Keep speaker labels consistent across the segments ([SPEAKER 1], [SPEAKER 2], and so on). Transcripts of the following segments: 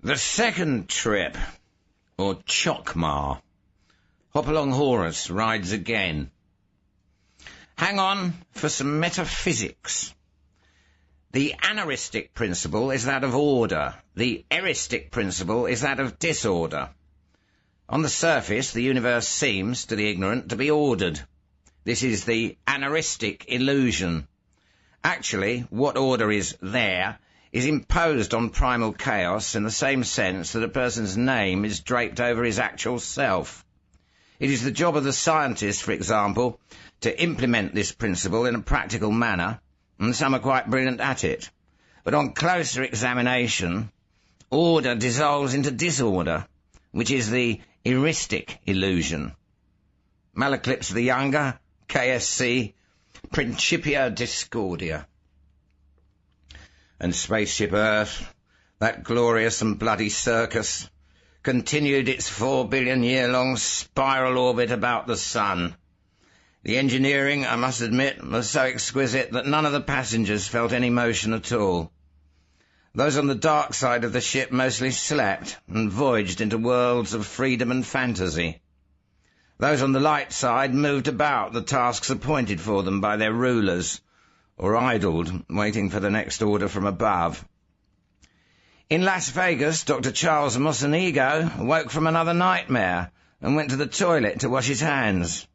[SPEAKER 1] The second trip, or Chokmah. Hopalong Horus rides again. Hang on for some metaphysics. The anaristic principle is that of order. The eristic principle is that of disorder. On the surface, the universe seems, to the ignorant, to be ordered. This is the anaristic illusion. Actually, what order is there is imposed on primal chaos in the same sense that a person's name is draped over his actual self. It is the job of the scientist, for example, to implement this principle in a practical manner, and some are quite brilliant at it. But on closer examination, order dissolves into disorder, which is the eristic illusion. Malaclips the Younger, KSC, Principia Discordia. And Spaceship Earth, that glorious and bloody circus, continued its 4 billion-year-long spiral orbit about the sun. The engineering, I must admit, was so exquisite that none of the passengers felt any motion at all. Those on the dark side of the ship mostly slept and voyaged into worlds of freedom and fantasy. Those on the light side moved about the tasks appointed for them by their rulers, or idled, waiting for the next order from above. In Las Vegas, Dr. Charles Mocenigo woke from another nightmare and went to the toilet to wash his hands.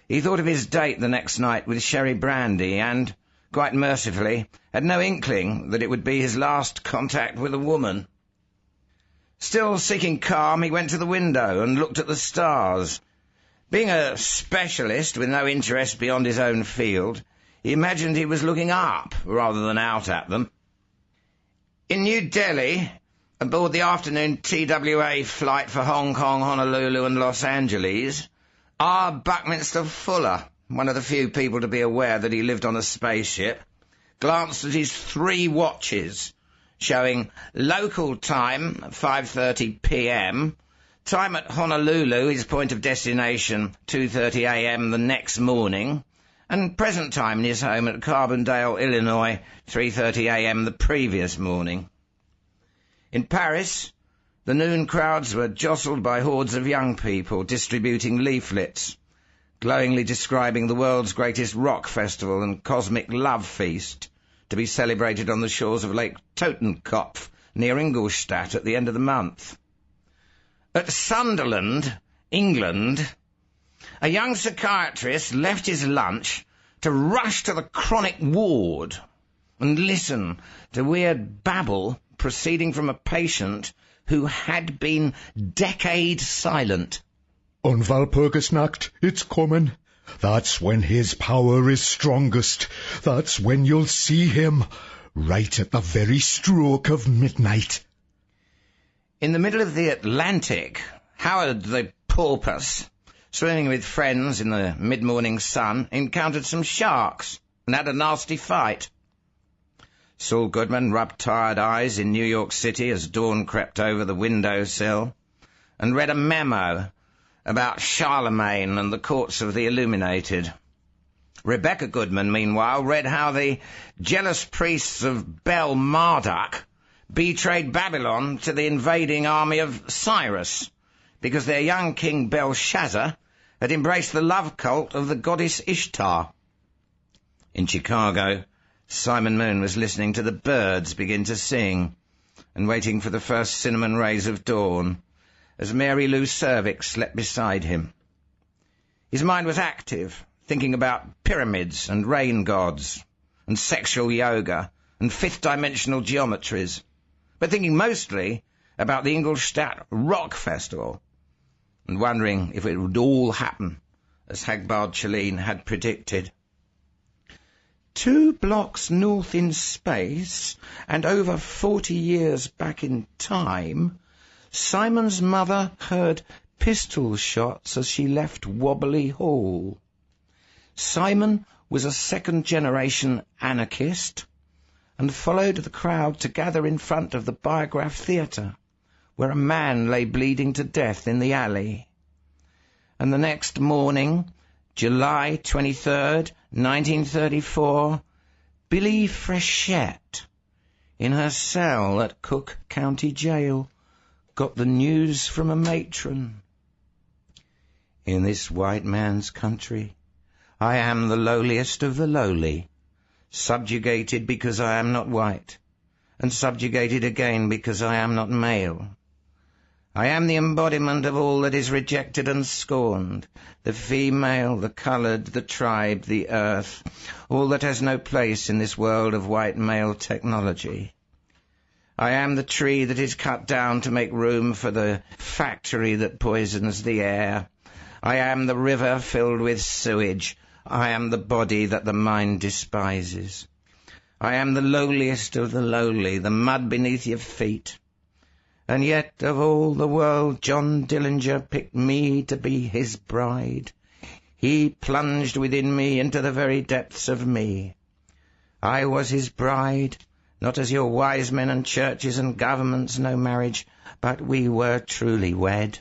[SPEAKER 1] He thought of his date the next night with sherry brandy and, quite mercifully, had no inkling that it would be his last contact with a woman. Still seeking calm, he went to the window and looked at the stars. Being a specialist with no interest beyond his own field, he imagined he was looking up rather than out at them. In New Delhi, aboard the afternoon TWA flight for Hong Kong, Honolulu and Los Angeles, R. Buckminster Fuller, one of the few people to be aware that he lived on a spaceship, glanced at his 3 watches, showing local time 5:30 p.m., time at Honolulu, his point of destination, 2:30 a.m. the next morning, and present time in his home at Carbondale, Illinois, 3:30 a.m. the previous morning. In Paris, the noon crowds were jostled by hordes of young people distributing leaflets, glowingly describing the world's greatest rock festival and cosmic love feast, to be celebrated on the shores of Lake Totenkopf, near Ingolstadt, at the end of the month. At Sunderland, England, a young psychiatrist left his lunch to rush to the chronic ward and listen to weird babble proceeding from a patient who had been decades silent.
[SPEAKER 2] On Walpurgisnacht, it's comin'. That's when his power is strongest. That's when you'll see him, right at the very stroke of midnight.
[SPEAKER 1] In the middle of the Atlantic, Howard the porpoise, swimming with friends in the mid-morning sun, encountered some sharks and had a nasty fight. Saul Goodman rubbed tired eyes in New York City as dawn crept over the windowsill and read a memo about Charlemagne and the courts of the Illuminated. Rebecca Goodman, meanwhile, read how the jealous priests of Bel Marduk betrayed Babylon to the invading army of Cyrus because their young king Belshazzar had embraced the love cult of the goddess Ishtar. In Chicago, Simon Moon was listening to the birds begin to sing and waiting for the first cinnamon rays of dawn as Mary Lou Cervix slept beside him. His mind was active, thinking about pyramids and rain gods and sexual yoga and fifth-dimensional geometries, but thinking mostly about the Ingolstadt Rock Festival and wondering if it would all happen as Hagbard Chelene had predicted. 2 blocks north in space and over 40 years back in time, Simon's mother heard pistol shots as she left Wobbly Hall. Simon was a second-generation anarchist and followed the crowd to gather in front of the Biograph Theatre, where a man lay bleeding to death in the alley. And the next morning, July 23rd, 1934, Billy Frechette, in her cell at Cook County Jail, got the news from a matron. In this white man's country, I am the lowliest of the lowly, subjugated because I am not white, and subjugated again because I am not male. I am the embodiment of all that is rejected and scorned, the female, the coloured, the tribe, the earth, all that has no place in this world of white male technology. I am the tree that is cut down to make room for the factory that poisons the air. I am the river filled with sewage. I am the body that the mind despises. I am the lowliest of the lowly, the mud beneath your feet. And yet, of all the world, John Dillinger picked me to be his bride. He plunged within me into the very depths of me. I was his bride, not as your wise men and churches and governments know marriage, but we were truly wed.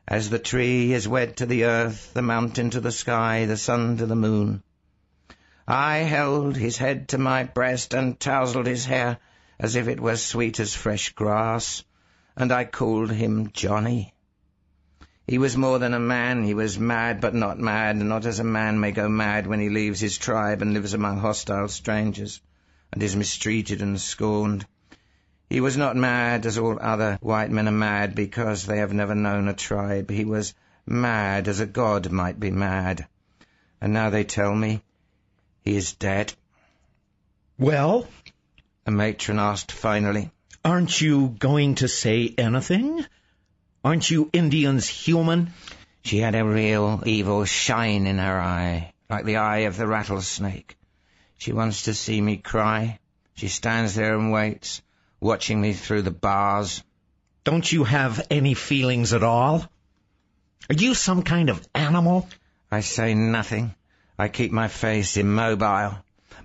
[SPEAKER 1] As the tree is wed to the earth, the mountain to the sky, the sun to the moon. I held his head to my breast and tousled his hair as if it were sweet as fresh grass, and I called him Johnny. He was more than a man. He was mad but not mad, and not as a man may go mad when he leaves his tribe and lives among hostile strangers, and is mistreated and scorned. He was not mad as all other white men are mad because they have never known a tribe. He was mad as a god might be mad. And now they tell me he is dead.
[SPEAKER 3] Well?
[SPEAKER 1] The matron asked finally.
[SPEAKER 3] Aren't you going to say anything? Aren't you Indians human?
[SPEAKER 1] She had a real evil shine in her eye, like the eye of the rattlesnake. She wants to see me cry. She stands there and waits, watching me through the bars.
[SPEAKER 3] Don't you have any feelings at all? Are you some kind of animal?
[SPEAKER 1] I say nothing. I keep my face immobile.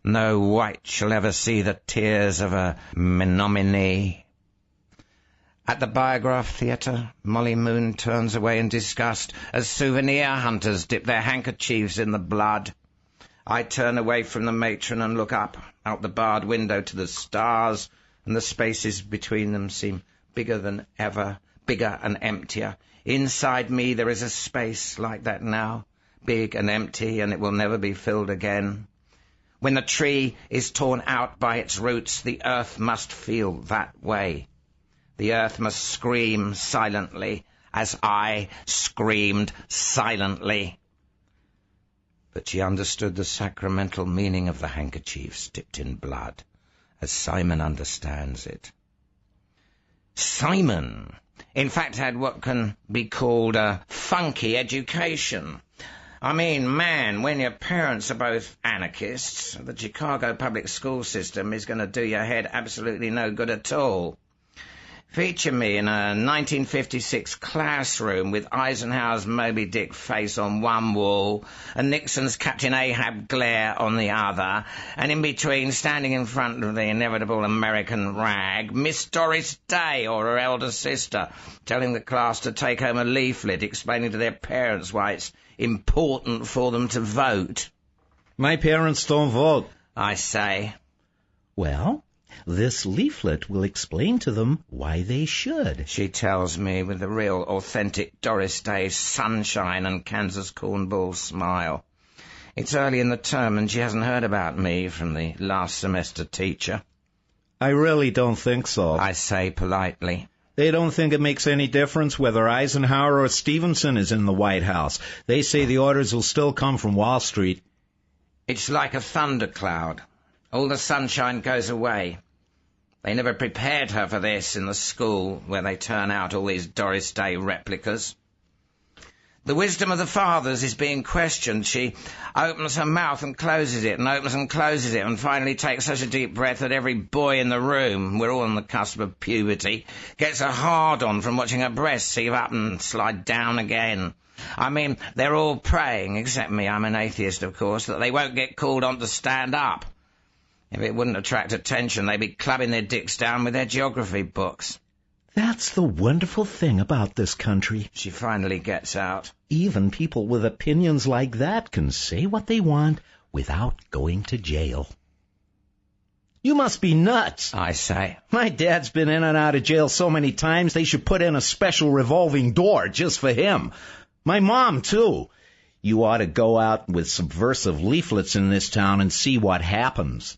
[SPEAKER 1] No white shall ever see the tears of a Menominee. At the Biograph Theatre, Molly Moon turns away in disgust as souvenir hunters dip their handkerchiefs in the blood. I turn away from the matron and look up, out the barred window to the stars, and the spaces between them seem bigger than ever, bigger and emptier. Inside me there is a space like that now, big and empty, and it will never be filled again. When the tree is torn out by its roots, the earth must feel that way. The earth must scream silently, as I screamed silently. But she understood the sacramental meaning of the handkerchiefs dipped in blood, as Simon understands it. Simon, in fact, had what can be called a funky education. I mean, man, when your parents are both anarchists, the Chicago public school system is going to do your head absolutely no good at all. Feature me in a 1956 classroom with Eisenhower's Moby Dick face on one wall and Nixon's Captain Ahab glare on the other, and in between, standing in front of the inevitable American rag, Miss Doris Day or her elder sister, telling the class to take home a leaflet explaining to their parents why it's important for them to vote.
[SPEAKER 3] My parents don't vote,
[SPEAKER 1] I say.
[SPEAKER 3] Well, this leaflet will explain to them why they should,
[SPEAKER 1] she tells me with the real authentic Doris Day sunshine and Kansas cornball smile. It's early in the term and she hasn't heard about me from the last semester teacher.
[SPEAKER 3] I really don't think so,
[SPEAKER 1] I say politely.
[SPEAKER 3] They don't think it makes any difference whether Eisenhower or Stevenson is in the White House. They say the orders will still come from Wall Street.
[SPEAKER 1] It's like a thundercloud. All the sunshine goes away. They never prepared her for this in the school where they turn out all these Doris Day replicas. The wisdom of the fathers is being questioned. She opens her mouth and closes it and opens and closes it and finally takes such a deep breath that every boy in the room, we're all on the cusp of puberty, gets a hard-on from watching her breasts heave up and slide down again. I mean, they're all praying, except me, I'm an atheist, of course, that they won't get called on to stand up. If it wouldn't attract attention, they'd be clubbing their dicks down with their geography books.
[SPEAKER 3] That's the wonderful thing about this country.
[SPEAKER 1] She finally gets out.
[SPEAKER 3] Even people with opinions like that can say what they want without going to jail. You must be nuts,
[SPEAKER 1] I say.
[SPEAKER 3] My dad's been in and out of jail so many times they should put in a special revolving door just for him. My mom, too. You ought to go out with subversive leaflets in this town and see what happens.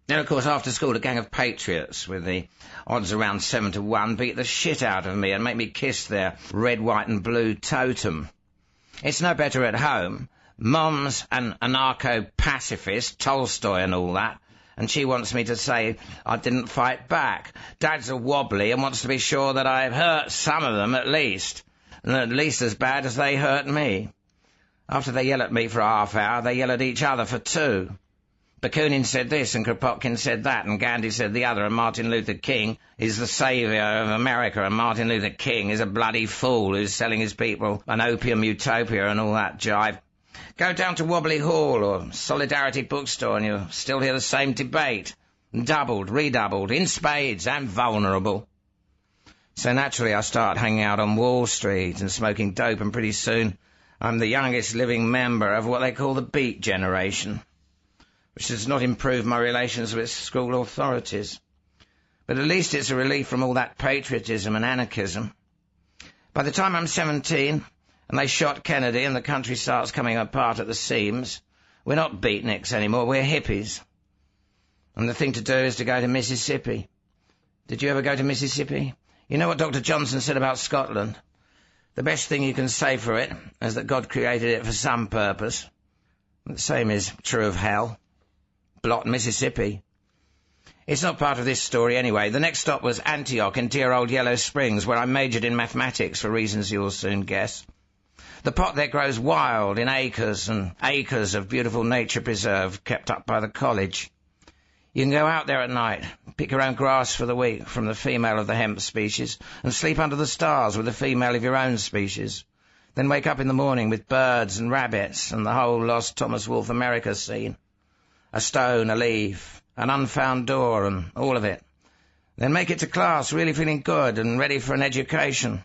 [SPEAKER 1] Then, of course, after school, a gang of patriots with the odds around 7-1 beat the shit out of me and make me kiss their red, white and blue totem. It's no better at home. Mom's an anarcho-pacifist, Tolstoy and all that, and she wants me to say I didn't fight back. Dad's a wobbly and wants to be sure that I've hurt some of them at least as bad as they hurt me. After they yell at me for a half hour, they yell at each other for 2. Bakunin said this, and Kropotkin said that, and Gandhi said the other, and Martin Luther King is the saviour of America, and Martin Luther King is a bloody fool who's selling his people an opium utopia and all that jive. Go down to Wobbly Hall or Solidarity Bookstore and you'll still hear the same debate. Doubled, redoubled, in spades and vulnerable. So naturally I start hanging out on Wall Street and smoking dope, and pretty soon I'm the youngest living member of what they call the Beat Generation, which does not improve my relations with school authorities. But at least it's a relief from all that patriotism and anarchism. By the time I'm 17 and they shot Kennedy and the country starts coming apart at the seams, we're not beatniks anymore, we're hippies. And the thing to do is to go to Mississippi. Did you ever go to Mississippi? You know what Dr. Johnson said about Scotland? The best thing you can say for it is that God created it for some purpose. The same is true of hell. Blot, Mississippi. It's not part of this story anyway. The next stop was Antioch in dear old Yellow Springs, where I majored in mathematics for reasons you'll soon guess. The pot there grows wild in acres and acres of beautiful nature preserve kept up by the college. You can go out there at night, pick your own grass for the week from the female of the hemp species, and sleep under the stars with the female of your own species. Then wake up in the morning with birds and rabbits and the whole lost Thomas Wolfe America scene. A stone, a leaf, an unfound door, and all of it. Then make it to class, really feeling good and ready for an education.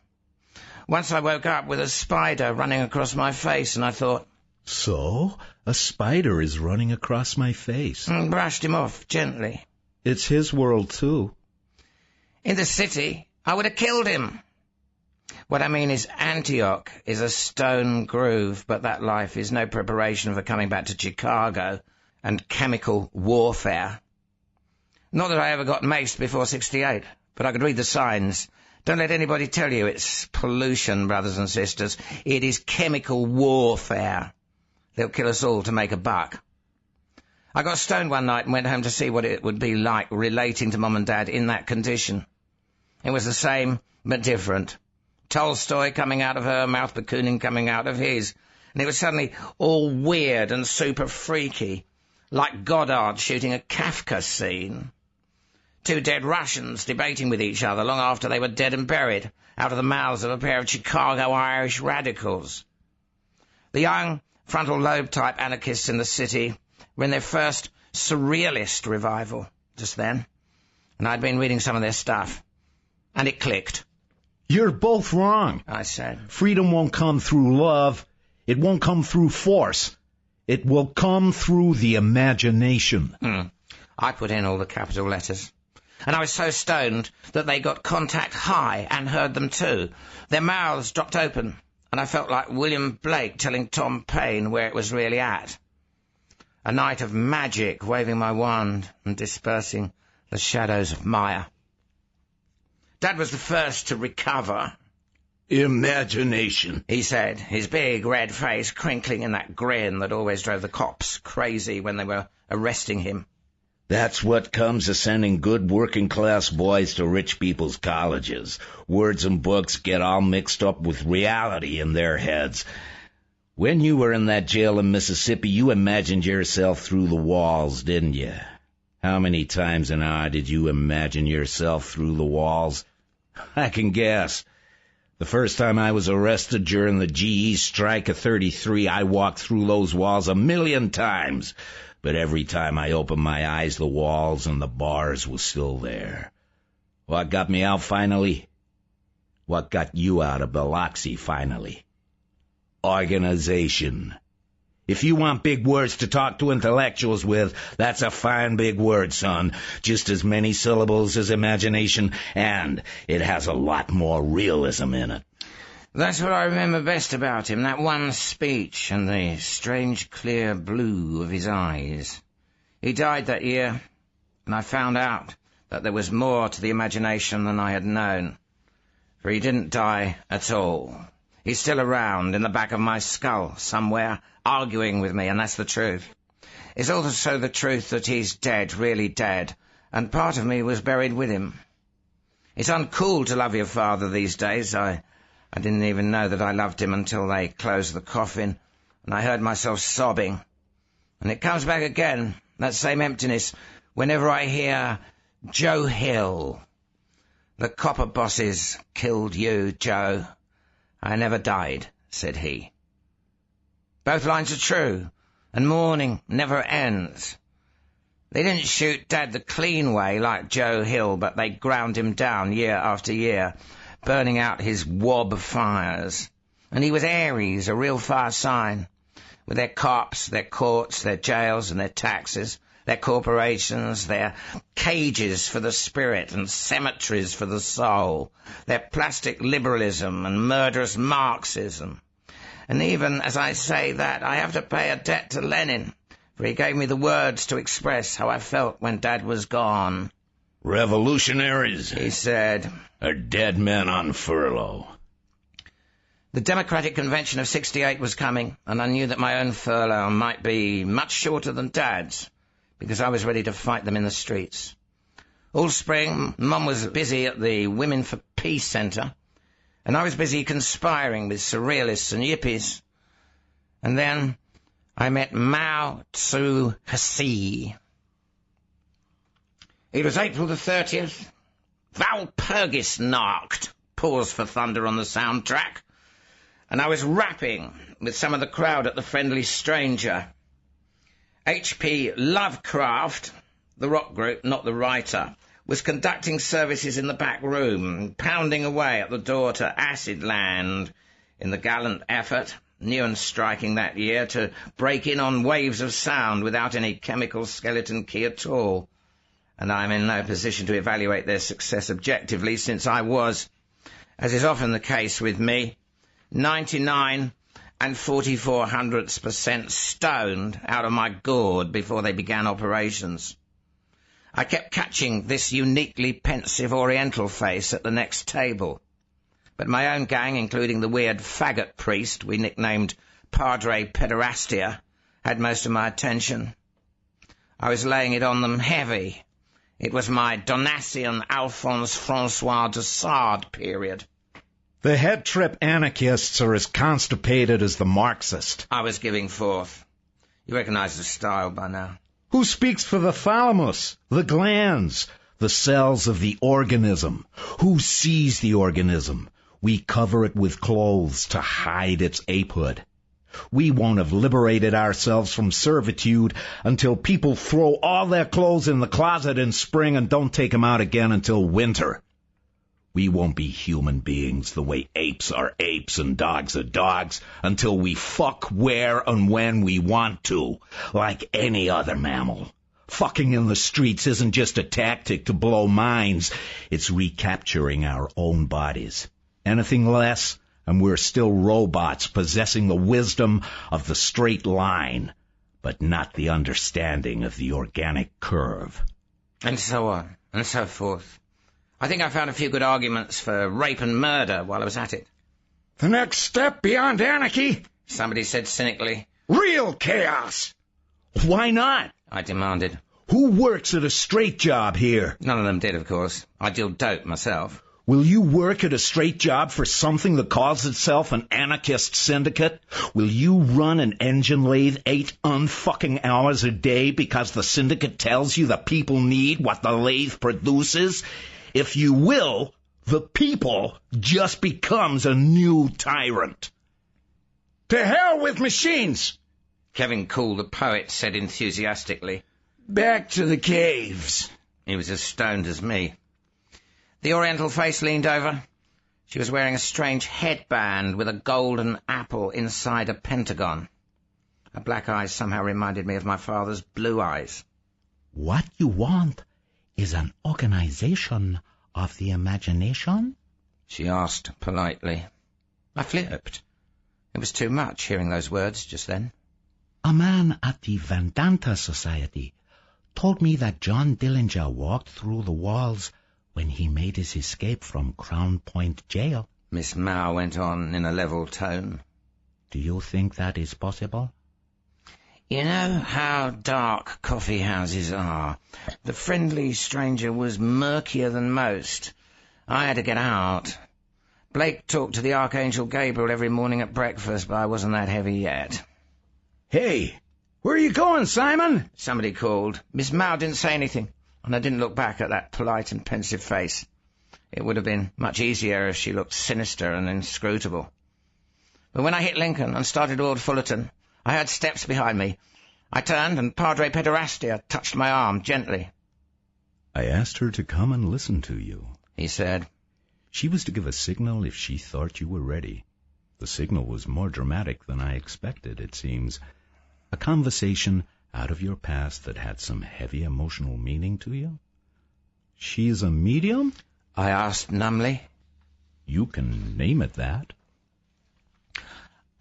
[SPEAKER 1] Once I woke up with a spider running across my face, and I thought,
[SPEAKER 3] So? A spider is running across my face.
[SPEAKER 1] And brushed him off gently.
[SPEAKER 3] It's his world, too.
[SPEAKER 1] In the city, I would have killed him. What I mean is Antioch is a stone groove, but that life is no preparation for coming back to Chicago and chemical warfare. Not that I ever got maced before 68, but I could read the signs. Don't let anybody tell you it's pollution, brothers and sisters. It is chemical warfare. They'll kill us all to make a buck. I got stoned one night and went home to see what it would be like relating to Mum and Dad in that condition. It was the same, but different. Tolstoy coming out of her mouth, Bakunin coming out of his. And it was suddenly all weird and super freaky, like Goddard shooting a Kafka scene. 2 dead Russians debating with each other long after they were dead and buried, out of the mouths of a pair of Chicago Irish radicals. The young frontal lobe type anarchists in the city were in their first surrealist revival just then, and I'd been reading some of their stuff, and it clicked.
[SPEAKER 3] You're both wrong,
[SPEAKER 1] I said.
[SPEAKER 3] Freedom won't come through love. It won't come through force. It will come through the imagination.
[SPEAKER 1] I put in all the capital letters. And I was so stoned that they got contact high and heard them too. Their mouths dropped open, and I felt like William Blake telling Tom Paine where it was really at. A night of magic, waving my wand and dispersing the shadows of Maya. Dad was the first to recover.
[SPEAKER 4] Imagination,
[SPEAKER 1] he said, his big red face crinkling in that grin that always drove the cops crazy when they were arresting him.
[SPEAKER 4] That's what comes of sending good working-class boys to rich people's colleges. Words and books get all mixed up with reality in their heads. When you were in that jail in Mississippi, you imagined yourself through the walls, didn't you? How many times an hour did you imagine yourself through the walls? I can guess. The first time I was arrested during the GE strike of 33, I walked through those walls 1,000,000 times. But every time I opened my eyes, the walls and the bars were still there. What got me out finally? What got you out of Biloxi finally? Organization. If you want big words to talk to intellectuals with, that's a fine big word, son. Just as many syllables as imagination, and it has a lot more realism in it.
[SPEAKER 1] That's what I remember best about him, that one speech and the strange clear blue of his eyes. He died that year, and I found out that there was more to the imagination than I had known. For he didn't die at all. He's still around in the back of my skull somewhere, arguing with me, and that's the truth. It's also the truth that he's dead, really dead, and part of me was buried with him. It's uncool to love your father these days. I didn't even know that I loved him until they closed the coffin, and I heard myself sobbing. And it comes back again, that same emptiness, whenever I hear Joe Hill. The copper bosses killed you, Joe. I never died, said he. Both lines are true, and mourning never ends. They didn't shoot Dad the clean way like Joe Hill, but they ground him down year after year, burning out his wob fires. And he was Aries, a real fire sign, with their cops, their courts, their jails and their taxes, their corporations, their cages for the spirit and cemeteries for the soul, their plastic liberalism and murderous Marxism. And even as I say that, I have to pay a debt to Lenin, for he gave me the words to express how I felt when Dad was gone.
[SPEAKER 4] Revolutionaries,
[SPEAKER 1] he said,
[SPEAKER 4] are dead men on furlough.
[SPEAKER 1] The Democratic Convention of '68 was coming, and I knew that my own furlough might be much shorter than Dad's, because I was ready to fight them in the streets. All spring, Mum was busy at the Women for Peace Centre, and I was busy conspiring with surrealists and yippies. And then I met Mao Tzu Hsi. It was April the 30th. Walpurgis Nacht, pause for thunder on the soundtrack, and I was rapping with some of the crowd at the Friendly Stranger. H.P. Lovecraft, the rock group, not the writer, was conducting services in the back room, pounding away at the door to Acid Land in the gallant effort, new and striking that year, to break in on waves of sound without any chemical skeleton key at all. And I'm in no position to evaluate their success objectively, since I was, as is often the case with me, 99 44/100% stoned out of my gourd before they began operations. I kept catching this uniquely pensive oriental face at the next table, but my own gang, including the weird faggot priest we nicknamed Padre Pederastia, had most of my attention. I was laying it on them heavy. It was my Donatian Alphonse Francois de Sade period.
[SPEAKER 3] The head-trip anarchists are as constipated as the Marxist.
[SPEAKER 1] I was giving forth. You recognize the style by now.
[SPEAKER 3] Who speaks for the thalamus, the glands, the cells of the organism? Who sees the organism? We cover it with clothes to hide its apehood. We won't have liberated ourselves from servitude until people throw all their clothes in the closet in spring and don't take them out again until winter. We won't be human beings the way apes are apes and dogs are dogs until we fuck where and when we want to, like any other mammal. Fucking in the streets isn't just a tactic to blow minds. It's recapturing our own bodies. Anything less, and we're still robots possessing the wisdom of the straight line, but not the understanding of the organic curve.
[SPEAKER 1] And so on, and so forth. I think I found a few good arguments for rape and murder while I was at it.
[SPEAKER 2] The next step beyond anarchy?
[SPEAKER 1] Somebody said cynically.
[SPEAKER 2] Real chaos!
[SPEAKER 3] Why not?
[SPEAKER 1] I demanded.
[SPEAKER 3] Who works at a straight job here?
[SPEAKER 1] None of them did, of course. I deal dope myself.
[SPEAKER 3] Will you work at a straight job for something that calls itself an anarchist syndicate? Will you run an engine lathe 8 unfucking hours a day because the syndicate tells you the people need what the lathe produces? If you will, the people just becomes a new tyrant.
[SPEAKER 2] To hell with machines!
[SPEAKER 1] Kevin Cool, the poet, said enthusiastically.
[SPEAKER 2] Back to the caves.
[SPEAKER 1] He was as stoned as me. The oriental face leaned over. She was wearing a strange headband with a golden apple inside a pentagon. Her black eyes somehow reminded me of my father's blue eyes.
[SPEAKER 3] What you want is an organization of the imagination?
[SPEAKER 1] She asked politely. I flipped. It was too much hearing those words just then.
[SPEAKER 3] A man at the Vedanta Society told me that John Dillinger walked through the walls when he made his escape from Crown Point Jail.
[SPEAKER 1] Miss Mao went on in a level tone.
[SPEAKER 3] Do you think that is possible?
[SPEAKER 1] You know how dark coffee houses are. The friendly stranger was murkier than most. I had to get out. Blake talked to the Archangel Gabriel every morning at breakfast, but I wasn't that heavy yet.
[SPEAKER 3] Hey, where are you going, Simon?
[SPEAKER 1] Somebody called. Miss Mao didn't say anything, and I didn't look back at that polite and pensive face. It would have been much easier if she looked sinister and inscrutable. But when I hit Lincoln and started toward Fullerton, I heard steps behind me. I turned, and Padre Pederastia touched my arm gently.
[SPEAKER 5] I asked her to come and listen to you,
[SPEAKER 1] he said.
[SPEAKER 5] She was to give a signal if she thought you were ready. The signal was more dramatic than I expected, it seems. A conversation out of your past that had some heavy emotional meaning to you? She is a medium?
[SPEAKER 1] I asked numbly.
[SPEAKER 5] You can name it that.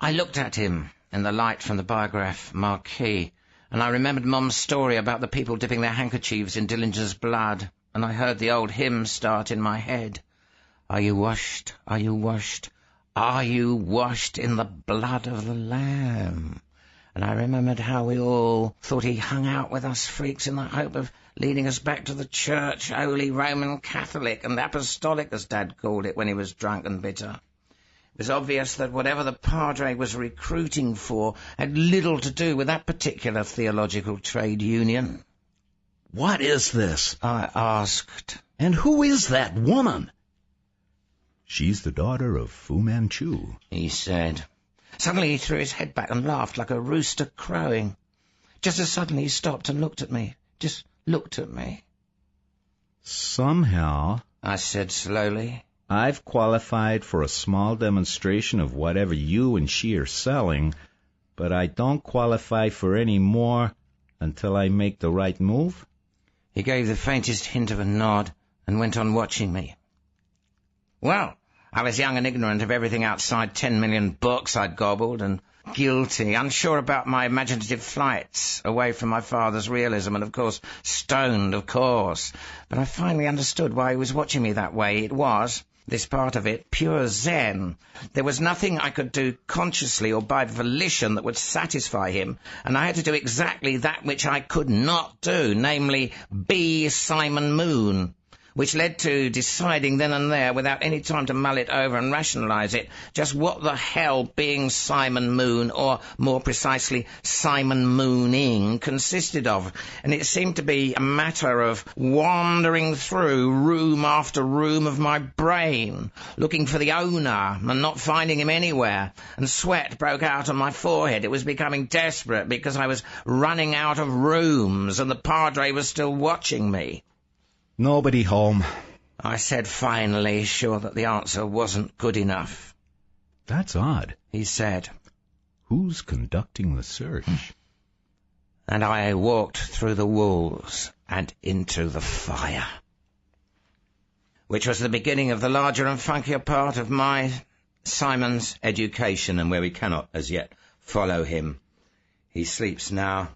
[SPEAKER 1] I looked at him in the light from the biograph marquee, and I remembered Mom's story about the people dipping their handkerchiefs in Dillinger's blood, and I heard the old hymn start in my head. Are you washed? Are you washed? Are you washed in the blood of the Lamb? And I remembered how we all thought he hung out with us freaks in the hope of leading us back to the church, Holy Roman Catholic and Apostolic, as Dad called it when he was drunk and bitter. It was obvious that whatever the Padre was recruiting for had little to do with that particular theological trade union.
[SPEAKER 3] What is this?
[SPEAKER 1] I asked.
[SPEAKER 3] And who is that woman?
[SPEAKER 5] She's the daughter of Fu Manchu,
[SPEAKER 1] he said. Suddenly he threw his head back and laughed like a rooster crowing. Just as suddenly he stopped and looked at me. Just looked at me.
[SPEAKER 3] Somehow,
[SPEAKER 1] I said slowly,
[SPEAKER 3] I've qualified for a small demonstration of whatever you and she are selling, but I don't qualify for any more until I make the right move.
[SPEAKER 1] He gave the faintest hint of a nod and went on watching me. Well, I was young and ignorant of everything outside 10 million books I'd gobbled, and guilty, unsure about my imaginative flights away from my father's realism, and of course stoned, of course. But I finally understood why he was watching me that way. It was, this part of it, pure zen. There was nothing I could do consciously or by volition that would satisfy him, and I had to do exactly that which I could not do, namely, be Simon Moon, which led to deciding then and there, without any time to mull it over and rationalize it, just what the hell being Simon Moon, or more precisely Simon Mooning, consisted of. And it seemed to be a matter of wandering through room after room of my brain, looking for the owner and not finding him anywhere, and sweat broke out on my forehead. It was becoming desperate because I was running out of rooms and the Padre was still watching me.
[SPEAKER 3] Nobody home,
[SPEAKER 1] I said finally, sure that the answer wasn't good enough.
[SPEAKER 5] That's odd,
[SPEAKER 1] he said.
[SPEAKER 5] Who's conducting the search?
[SPEAKER 1] And I walked through the walls and into the fire, which was the beginning of the larger and funkier part of my, Simon's, education, and where we cannot as yet follow him. He sleeps now,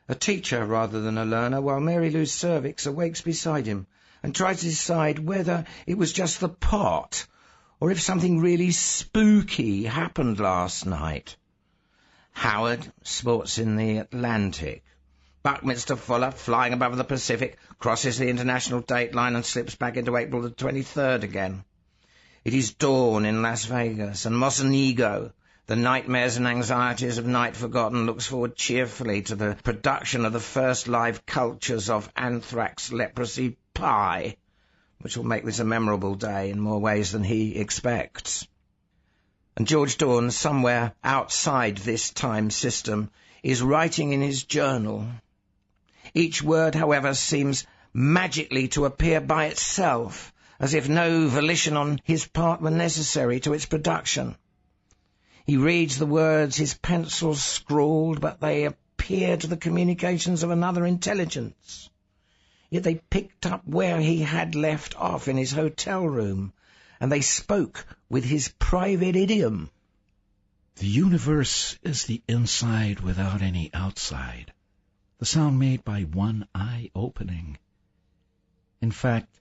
[SPEAKER 1] a teacher rather than a learner, while Mary Lou's cervix awakes beside him and tries to decide whether it was just the pot or if something really spooky happened last night. Howard sports in the Atlantic. Buckminster Fuller, flying above the Pacific, crosses the international date line and slips back into April the 23rd again. It is dawn in Las Vegas, and Mocenigo, the nightmares and anxieties of night forgotten, looks forward cheerfully to the production of the first live cultures of anthrax leprosy pie, which will make this a memorable day in more ways than he expects. And George Dorn, somewhere outside this time system, is writing in his journal. Each word, however, seems magically to appear by itself, as if no volition on his part were necessary to its production. He reads the words his pencil scrawled, but they appear to the communications of another intelligence. Yet they picked up where he had left off in his hotel room, and they spoke with his private idiom.
[SPEAKER 3] The universe is the inside without any outside, the sound made by one eye opening. In fact,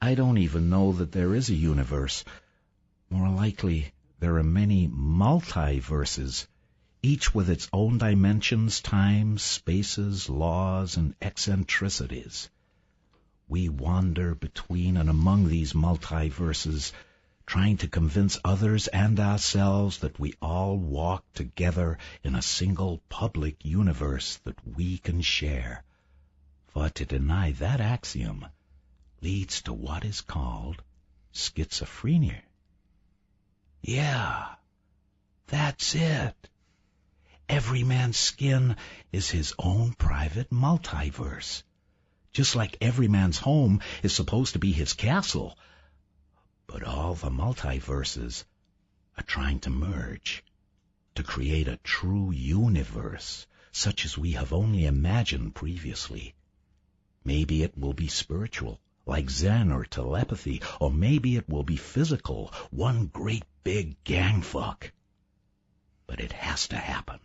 [SPEAKER 3] I don't even know that there is a universe. More likely, there are many multiverses, each with its own dimensions, times, spaces, laws, and eccentricities. We wander between and among these multiverses, trying to convince others and ourselves that we all walk together in a single public universe that we can share. For to deny that axiom leads to what is called schizophrenia. Yeah, that's it. Every man's skin is his own private multiverse. Just like every man's home is supposed to be his castle. But all the multiverses are trying to merge, to create a true universe, such as we have only imagined previously. Maybe it will be spiritual, like Zen or telepathy, or maybe it will be physical, one great big gang fuck. But it has to happen.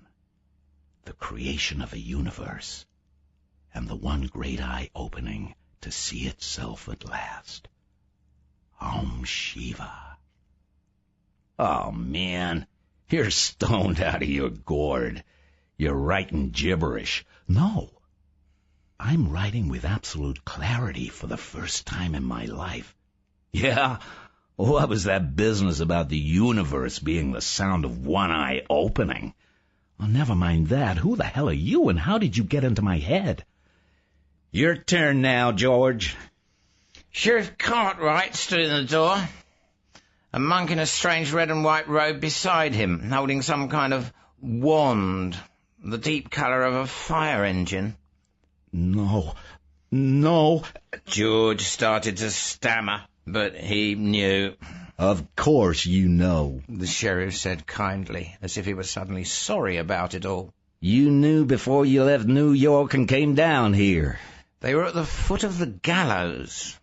[SPEAKER 3] The creation of a universe, and the one great eye opening to see itself at last. Om Shiva. Oh, man, you're stoned out of your gourd. You're writing gibberish. No, I'm writing with absolute clarity for the first time in my life. Yeah? What was that business about the universe being the sound of one eye opening? Oh, never mind that. Who the hell are you, and how did you get into my head? Your turn now, George.
[SPEAKER 1] Sheriff Cartwright stood in the door, a monk in a strange red and white robe beside him, holding some kind of wand, the deep colour of a fire engine.
[SPEAKER 3] No.
[SPEAKER 1] George started to stammer, but he knew.
[SPEAKER 3] Of course you know,
[SPEAKER 1] the sheriff said kindly, as if he were suddenly sorry about it all.
[SPEAKER 3] You knew before you left New York and came down here.
[SPEAKER 1] They were at the foot of the gallows.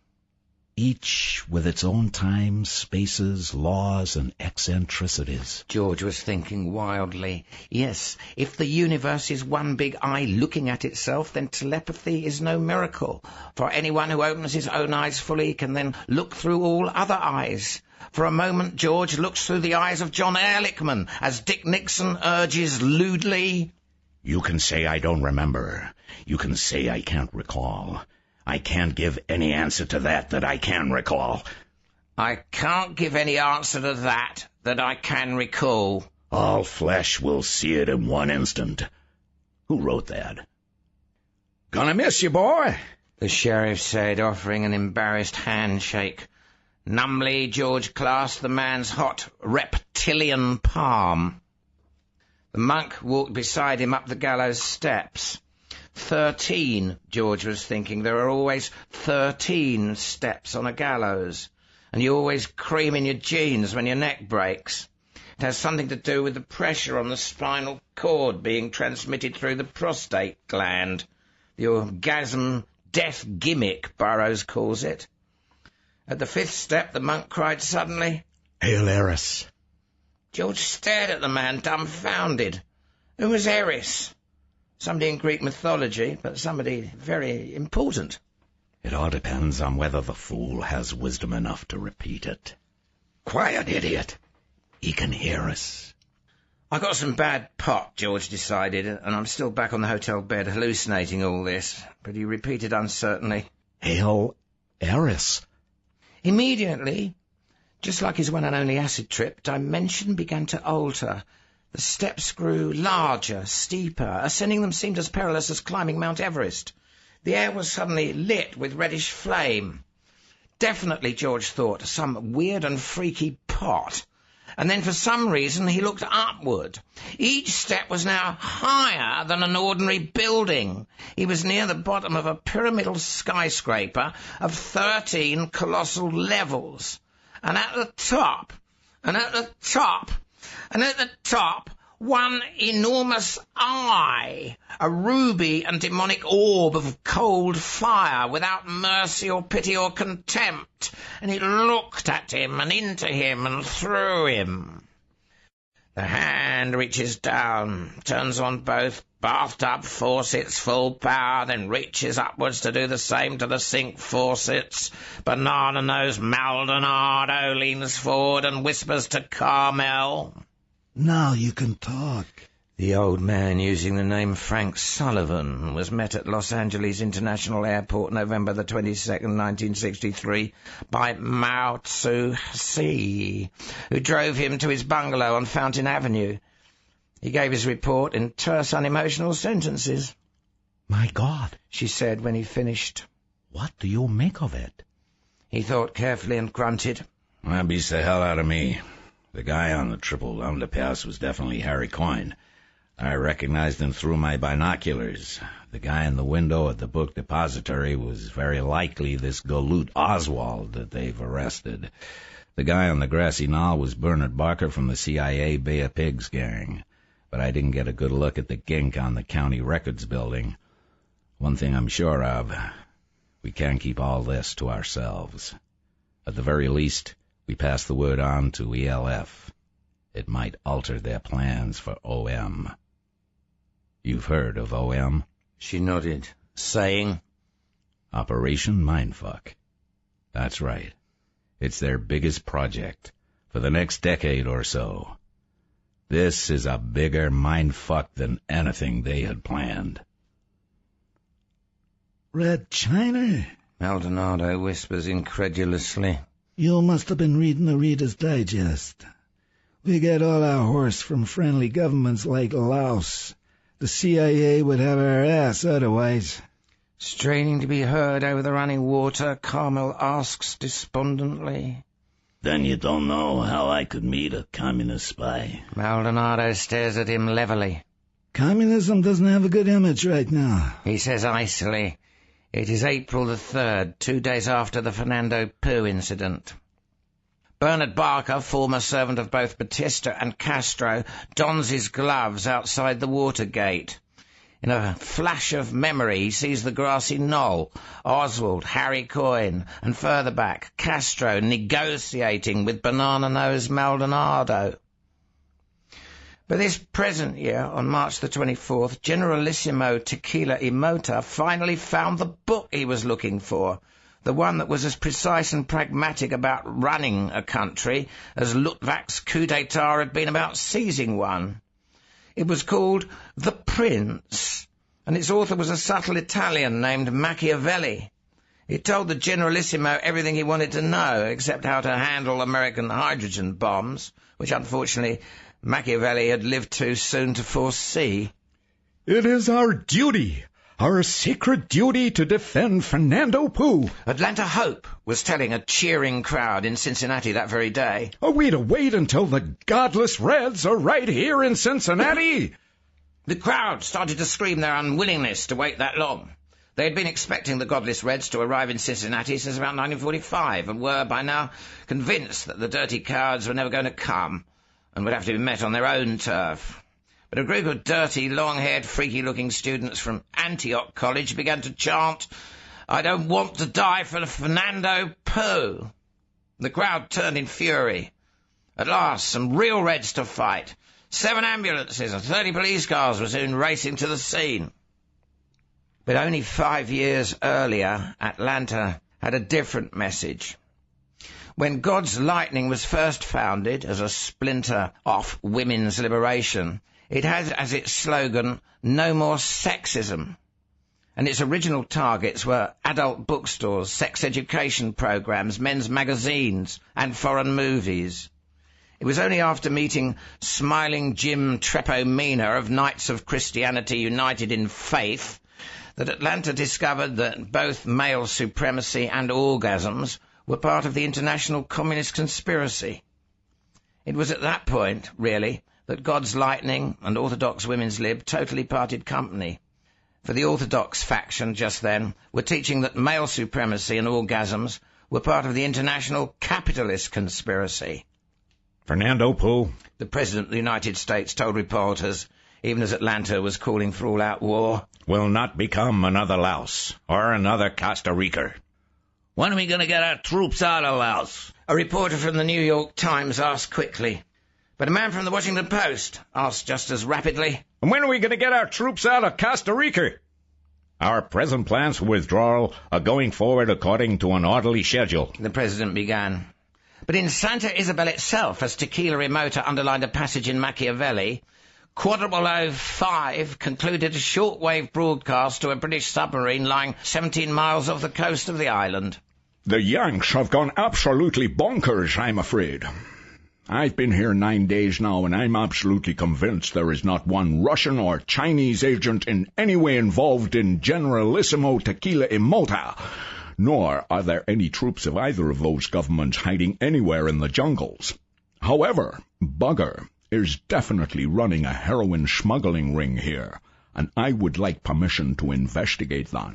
[SPEAKER 3] Each with its own times, spaces, laws, and eccentricities.
[SPEAKER 1] George was thinking wildly. Yes, if the universe is one big eye looking at itself, then telepathy is no miracle. For anyone who opens his own eyes fully can then look through all other eyes. For a moment, George looks through the eyes of John Ehrlichman, as Dick Nixon urges lewdly.
[SPEAKER 4] You can say I don't remember. You can say I can't recall. I can't give any answer to that I can recall.
[SPEAKER 1] I can't give any answer to that I can recall.
[SPEAKER 4] All flesh will see it in one instant. Who wrote that? Gonna miss you, boy,
[SPEAKER 1] the sheriff said, offering an embarrassed handshake. Numbly, George clasped the man's hot reptilian palm. The monk walked beside him up the gallows steps. 13, George was thinking. There are always 13 steps on a gallows, and you always cream in your jeans when your neck breaks. It has something to do with the pressure on the spinal cord being transmitted through the prostate gland. The orgasm death gimmick, Burroughs calls it. At the 5th step, the monk cried suddenly,
[SPEAKER 2] "Hail, Eris!"
[SPEAKER 1] George stared at the man, dumbfounded. Who was Eris? Somebody in Greek mythology, but somebody very important.
[SPEAKER 4] It all depends on whether the fool has wisdom enough to repeat it. Quiet, idiot. He can hear us.
[SPEAKER 1] I got some bad pot, George decided, and I'm still back on the hotel bed hallucinating all this. But he repeated uncertainly,
[SPEAKER 3] Hail, Eris.
[SPEAKER 1] Immediately, just like his one and only acid trip, dimension began to alter. The steps grew larger, steeper. Ascending them seemed as perilous as climbing Mount Everest. The air was suddenly lit with reddish flame. Definitely, George thought, some weird and freaky pot. And then for some reason he looked upward. Each step was now higher than an ordinary building. He was near the bottom of a pyramidal skyscraper of 13 colossal levels. And at the top, And at the top, one enormous eye, a ruby and demonic orb of cold fire without mercy or pity or contempt, and it looked at him and into him and through him. The hand reaches down, turns on both bathtub faucets full power, then reaches upwards to do the same to the sink faucets. Banana-nosed Maldonado leans forward and whispers to Carmel.
[SPEAKER 6] Now you can talk.
[SPEAKER 1] The old man, using the name Frank Sullivan, was met at Los Angeles International Airport November the 22nd, 1963, by Mao Tzu-Si, who drove him to his bungalow on Fountain Avenue. He gave his report in terse, unemotional sentences.
[SPEAKER 3] My God,
[SPEAKER 1] she said when he finished.
[SPEAKER 3] What do you make of it?
[SPEAKER 1] He thought carefully and grunted.
[SPEAKER 4] That beats the hell out of me. The guy on the triple underpass was definitely Harry Coyne. I recognized him through my binoculars. The guy in the window at the book depository was very likely this galoot Oswald that they've arrested. The guy on the grassy knoll was Bernard Barker from the CIA Bay of Pigs gang. But I didn't get a good look at the gink on the county records building. One thing I'm sure of, we can't keep all this to ourselves. At the very least, we pass the word on to ELF. It might alter their plans for OM. You've heard of OM?
[SPEAKER 1] She nodded, saying,
[SPEAKER 4] Operation Mindfuck. That's right. It's their biggest project for the next decade or so. This is a bigger mindfuck than anything they had planned.
[SPEAKER 6] Red China?
[SPEAKER 1] Maldonado whispers incredulously.
[SPEAKER 6] You must have been reading the Reader's Digest. We get all our horse from friendly governments like Laos. The CIA would have our ass otherwise.
[SPEAKER 1] Straining to be heard over the running water, Carmel asks despondently.
[SPEAKER 6] Then you don't know how I could meet a communist spy.
[SPEAKER 1] Maldonado stares at him levelly.
[SPEAKER 6] Communism doesn't have a good image right now.
[SPEAKER 1] He says icily, it is April the 3rd, 2 days after the Fernando Poo incident. Bernard Barker, former servant of both Batista and Castro, dons his gloves outside the Watergate. In a flash of memory, he sees the grassy knoll, Oswald, Harry Coyne, and further back, Castro negotiating with banana-nosed Maldonado. But this present year, on March the 24th, Generalissimo Tequila y Mota finally found the book he was looking for, the one that was as precise and pragmatic about running a country as Luttwak's coup d'etat had been about seizing one. It was called The Prince, and its author was a subtle Italian named Machiavelli. It told the Generalissimo everything he wanted to know, except how to handle American hydrogen bombs, which unfortunately Machiavelli had lived too soon to foresee.
[SPEAKER 2] It is our duty, our sacred duty, to defend Fernando Poo.
[SPEAKER 1] Atlanta Hope was telling a cheering crowd in Cincinnati that very day.
[SPEAKER 2] Are we to wait until the godless Reds are right here in Cincinnati?
[SPEAKER 1] The crowd started to scream their unwillingness to wait that long. They had been expecting the godless Reds to arrive in Cincinnati since about 1945 and were by now convinced that the dirty cowards were never going to come and would have to be met on their own turf. But a group of dirty, long-haired, freaky-looking students from Antioch College began to chant, "I don't want to die for Fernando Poo." The crowd turned in fury. At last, some real Reds to fight. 7 ambulances and 30 police cars were soon racing to the scene. But only 5 years earlier, Atlanta had a different message. When God's Lightning was first founded as a splinter off women's liberation, it had as its slogan, "No more sexism." And its original targets were adult bookstores, sex education programs, men's magazines, and foreign movies. It was only after meeting smiling Jim Trepomina of Knights of Christianity United in Faith that Atlanta discovered that both male supremacy and orgasms were part of the international communist conspiracy. It was at that point, really, that God's Lightning and Orthodox Women's Lib totally parted company. For the Orthodox faction just then were teaching that male supremacy and orgasms were part of the international capitalist conspiracy.
[SPEAKER 4] Fernando Poo,
[SPEAKER 1] the President of the United States told reporters, even as Atlanta was calling for all-out war.
[SPEAKER 4] Will not become another Laos or another Costa Rica. When are we going to get our troops out of Laos?
[SPEAKER 1] A reporter from the New York Times asked quickly. But a man from the Washington Post asked just as rapidly.
[SPEAKER 4] And when are we going to get our troops out of Costa Rica? Our present plans for withdrawal are going forward according to an orderly schedule,
[SPEAKER 1] the President began. But in Santa Isabel itself, as Tequila Remota underlined a passage in Machiavelli, 0005 concluded a shortwave broadcast to a British submarine lying 17 miles off the coast of the island.
[SPEAKER 2] The Yanks have gone absolutely bonkers, I'm afraid. I've been here 9 days now, and I'm absolutely convinced there is not one Russian or Chinese agent in any way involved in Generalissimo Tequila Remota, nor are there any troops of either of those governments hiding anywhere in the jungles. However, Bugger is definitely running a heroin smuggling ring here, and I would like permission to investigate that.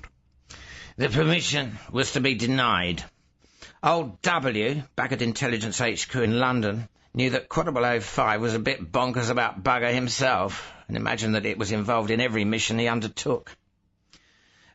[SPEAKER 1] The permission was to be denied. Old W, back at Intelligence HQ in London, knew that 0005 was a bit bonkers about Bugger himself, and imagined that it was involved in every mission he undertook.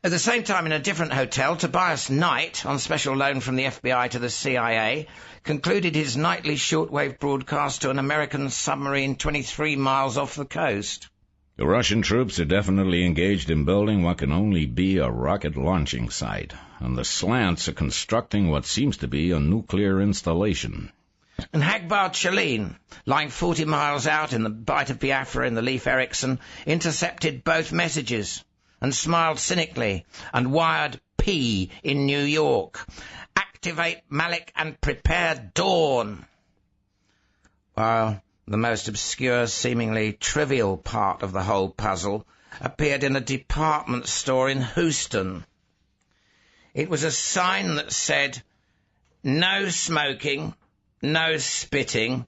[SPEAKER 1] At the same time, in a different hotel, Tobias Knight, on special loan from the FBI to the CIA, concluded his nightly shortwave broadcast to an American submarine 23 miles off the coast.
[SPEAKER 4] The Russian troops are definitely engaged in building what can only be a rocket launching site, and the slants are constructing what seems to be a nuclear installation.
[SPEAKER 1] And Hagbard Chalene, lying 40 miles out in the Bight of Biafra in the Leif Erikson, intercepted both messages and smiled cynically and wired P in New York. Activate Malik and prepare dawn. While the most obscure, seemingly trivial part of the whole puzzle appeared in a department store in Houston. It was a sign that said, "No smoking, no spitting,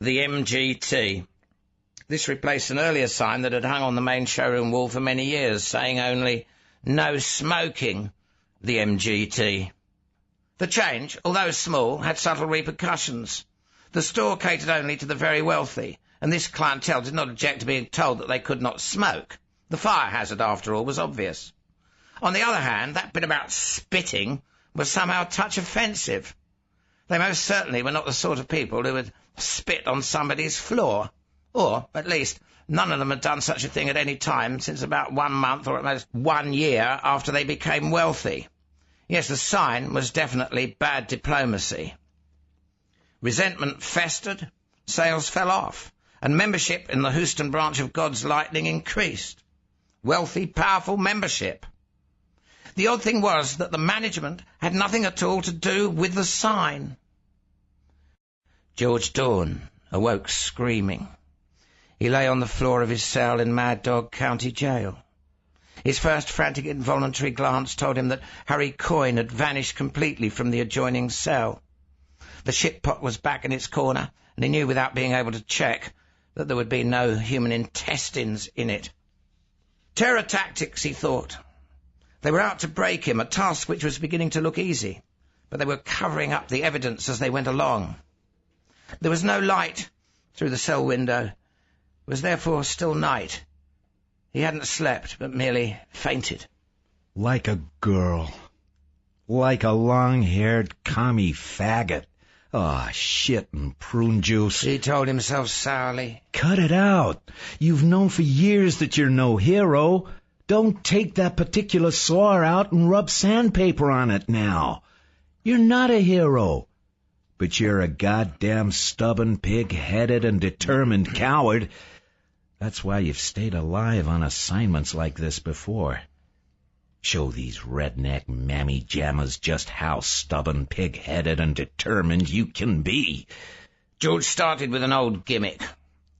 [SPEAKER 1] the MGT." This replaced an earlier sign that had hung on the main showroom wall for many years, saying only, "No smoking, the MGT." The change, although small, had subtle repercussions. The store catered only to the very wealthy, and this clientele did not object to being told that they could not smoke. The fire hazard, after all, was obvious. On the other hand, that bit about spitting was somehow a touch offensive. They most certainly were not the sort of people who would spit on somebody's floor. Or, at least, none of them had done such a thing at any time since about 1 month or at most 1 year after they became wealthy. Yes, the sign was definitely bad diplomacy. Resentment festered, sales fell off, and membership in the Houston branch of God's Lightning increased. Wealthy, powerful membership. The odd thing was that the management had nothing at all to do with the sign. George Dawn awoke screaming. He lay on the floor of his cell in Mad Dog County Jail. His first frantic involuntary glance told him that Harry Coyne had vanished completely from the adjoining cell. The shit pot was back in its corner, and he knew without being able to check that there would be no human intestines in it. Terror tactics, he thought. They were out to break him, a task which was beginning to look easy, but they were covering up the evidence as they went along. There was no light through the cell window. It was therefore still night. He hadn't slept, but merely fainted.
[SPEAKER 3] Like a girl. Like a long-haired commie faggot. Ah, shit and prune juice.
[SPEAKER 1] He told himself sourly.
[SPEAKER 3] Cut it out. You've known for years that you're no hero. Don't take that particular Saure out and rub sandpaper on it now. You're not a hero. But you're a goddamn stubborn, pig-headed, and determined coward. That's why you've stayed alive on assignments like this before. Show these redneck mammy-jammas just how stubborn, pig-headed, and determined you can be.
[SPEAKER 1] George started with an old gimmick.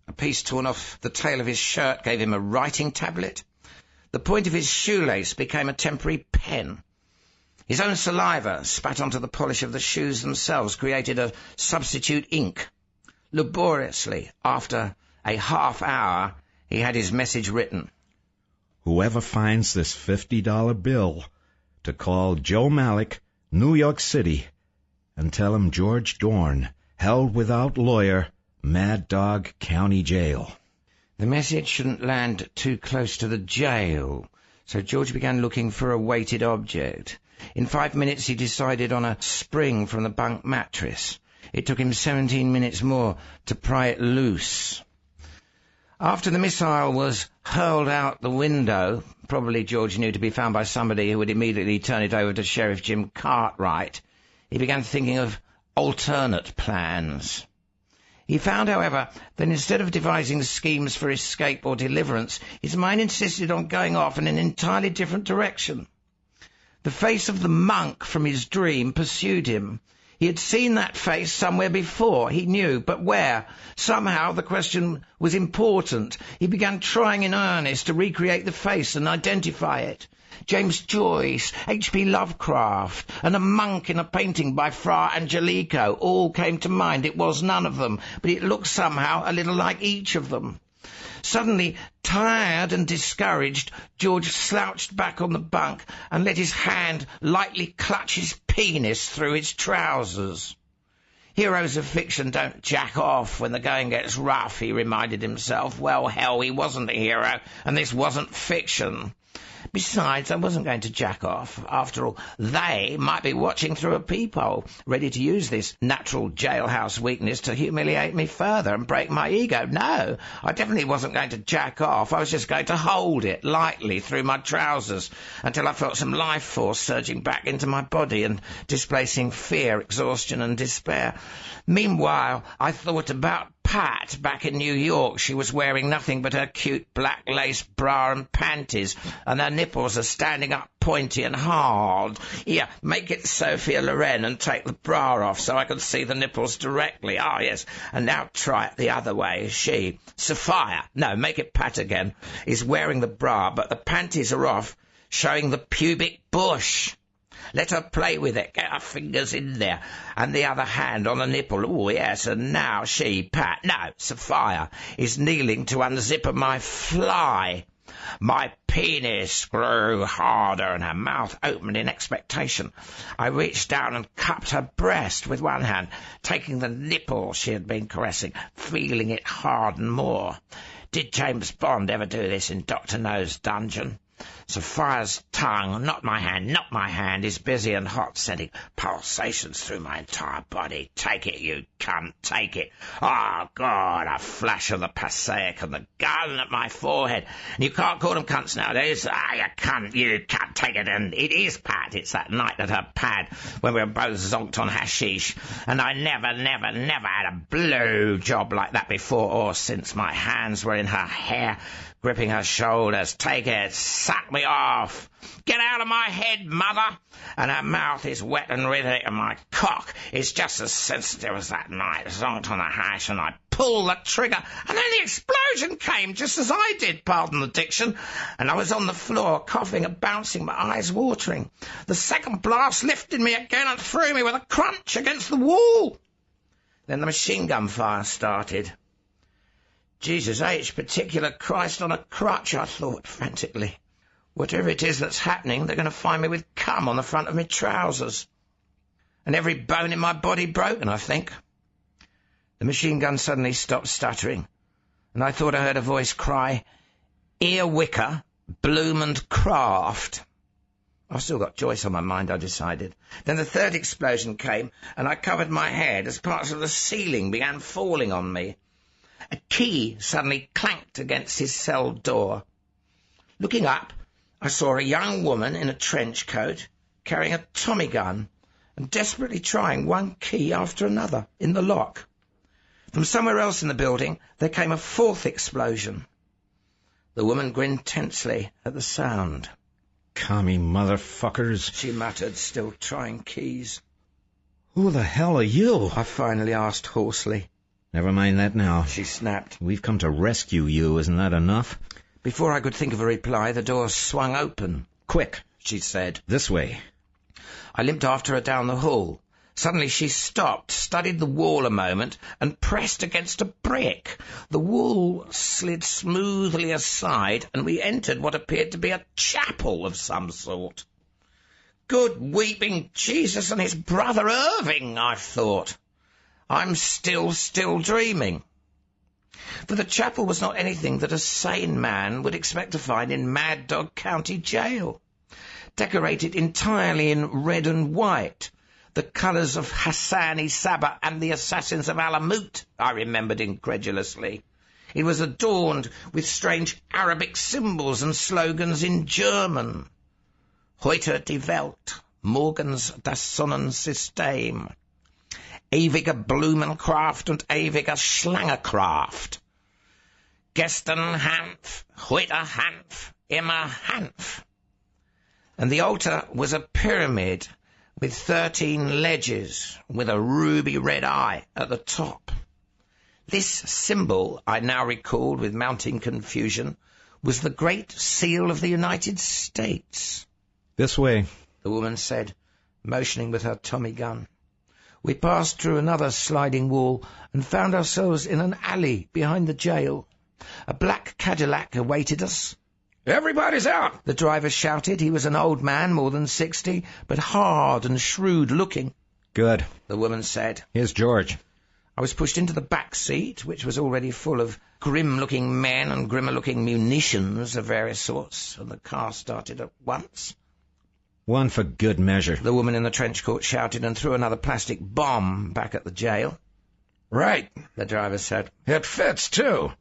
[SPEAKER 1] A piece torn off the tail of his shirt gave him a writing tablet. The point of his shoelace became a temporary pen. His own saliva, spat onto the polish of the shoes themselves, created a substitute ink. Laboriously, after a half hour, he had his message written.
[SPEAKER 3] Whoever finds this $50 bill to call Joe Malik, New York City, and tell him George Dorn, held without lawyer, Mad Dog County Jail.
[SPEAKER 1] The message shouldn't land too close to the jail, so George began looking for a weighted object. In 5 minutes he decided on a spring from the bunk mattress. It took him 17 minutes more to pry it loose. After the missile was hurled out the window, probably George knew to be found by somebody who would immediately turn it over to Sheriff Jim Cartwright, he began thinking of alternate plans. He found, however, that instead of devising schemes for escape or deliverance, his mind insisted on going off in an entirely different direction. The face of the monk from his dream pursued him. He had seen that face somewhere before, he knew, but where? Somehow the question was important. He began trying in earnest to recreate the face and identify it. James Joyce, H.P. Lovecraft, and a monk in a painting by Fra Angelico all came to mind. It was none of them, but it looked somehow a little like each of them. Suddenly, tired and discouraged, George slouched back on the bunk and let his hand lightly clutch his penis through his trousers. Heroes of fiction don't jack off when the going gets rough, he reminded himself. Well, hell, he wasn't a hero, and this wasn't fiction. Besides, I wasn't going to jack off. After all, they might be watching through a peephole, ready to use this natural jailhouse weakness to humiliate me further and break my ego. No, I definitely wasn't going to jack off. I was just going to hold it lightly through my trousers until I felt some life force surging back into my body and displacing fear, exhaustion and despair. Meanwhile, I thought about Pat back in New York. She was wearing nothing but her cute black lace bra and panties, and her nipples are standing up pointy and hard. Here, make it Sophia Loren and take the bra off so I can see the nipples directly. Ah, yes. And now try it the other way. She, Sophia, no, make it Pat again, is wearing the bra, but the panties are off, showing the pubic bush. Let her play with it. Get her fingers in there. And the other hand on the nipple. Oh, yes. And now she, Pat, no, Sophia, is kneeling to unzip my fly. My penis grew harder and her mouth opened in expectation. I reached down and cupped her breast with one hand, taking the nipple she had been caressing, feeling it harden more. Did James Bond ever do this in Dr. No's dungeon? Sophia's tongue, not my hand, is busy and hot, sending pulsations through my entire body. Take it, you cunt, take it. Oh, God, a flash of the Passaic and the gun at my forehead. And you can't call them cunts nowadays. Ah, you can't take it. And it is Pat. It's that night at her pad when we were both zonked on hashish. And I never had a blow job like that before or since. My hands were in her hair, gripping her shoulders. Take it, suck me off. Get out of my head, mother. And her mouth is wet and rhythmic, and my cock is just as sensitive as that night. Zonked on the hash, and I pull the trigger, and then the explosion came just as I did, pardon the diction, and I was on the floor, coughing and bouncing, my eyes watering. The second blast lifted me again and threw me with a crunch against the wall. Then the machine gun fire started. Jesus H, particular Christ on a crutch, I thought frantically. Whatever it is that's happening, they're going to find me with cum on the front of my trousers. And every bone in my body broken, I think. The machine gun suddenly stopped stuttering, and I thought I heard a voice cry, Earwicker, Bloom and Craft. I've still got Joyce on my mind, I decided. Then the third explosion came, and I covered my head as parts of the ceiling began falling on me. A key suddenly clanked against his cell door. Looking up, I saw a young woman in a trench coat carrying a Tommy gun and desperately trying one key after another in the lock. From somewhere else in the building, there came a fourth explosion. The woman grinned tensely at the sound.
[SPEAKER 3] Commie motherfuckers,
[SPEAKER 1] she muttered, still trying keys.
[SPEAKER 3] Who the hell are you?
[SPEAKER 1] I finally asked hoarsely.
[SPEAKER 3] Never mind that now,
[SPEAKER 1] she snapped.
[SPEAKER 3] We've come to rescue you, isn't that enough?
[SPEAKER 1] Before I could think of a reply, the door swung open.
[SPEAKER 3] Quick,
[SPEAKER 1] she said.
[SPEAKER 3] This way.
[SPEAKER 1] I limped after her down the hall. Suddenly she stopped, studied the wall a moment, and pressed against a brick. The wall slid smoothly aside, and we entered what appeared to be a chapel of some sort. Good weeping Jesus and his brother Irving, I thought. I'm still dreaming. For the chapel was not anything that a sane man would expect to find in Mad Dog County Jail. Decorated entirely in red and white, the colours of Hassani Sabah and the assassins of Alamut, I remembered incredulously. It was adorned with strange Arabic symbols and slogans in German. Heute die Welt, morgens das Sonnensystem. Ewige Blumenkraft und ewige Schlangekraft. Gestern Hanf, heute Hanf, immer Hanf. And the altar was a pyramid with 13 ledges with a ruby red eye at the top. This symbol, I now recalled with mounting confusion, was the Great Seal of the United States.
[SPEAKER 3] This way,
[SPEAKER 1] the woman said, motioning with her Tommy gun. We passed through another sliding wall and found ourselves in an alley behind the jail. A black Cadillac awaited us.
[SPEAKER 2] Everybody's out!
[SPEAKER 1] The driver shouted. He was an old man, more than 60, but hard and shrewd-looking.
[SPEAKER 3] Good,
[SPEAKER 1] the woman said.
[SPEAKER 3] Here's George.
[SPEAKER 1] I was pushed into the back seat, which was already full of grim-looking men and grimmer-looking munitions of various sorts, and the car started at once.
[SPEAKER 3] One for good measure,
[SPEAKER 1] the woman in the trench coat shouted and threw another plastic bomb back at the jail.
[SPEAKER 2] Right,
[SPEAKER 1] the driver said.
[SPEAKER 2] It fits, too.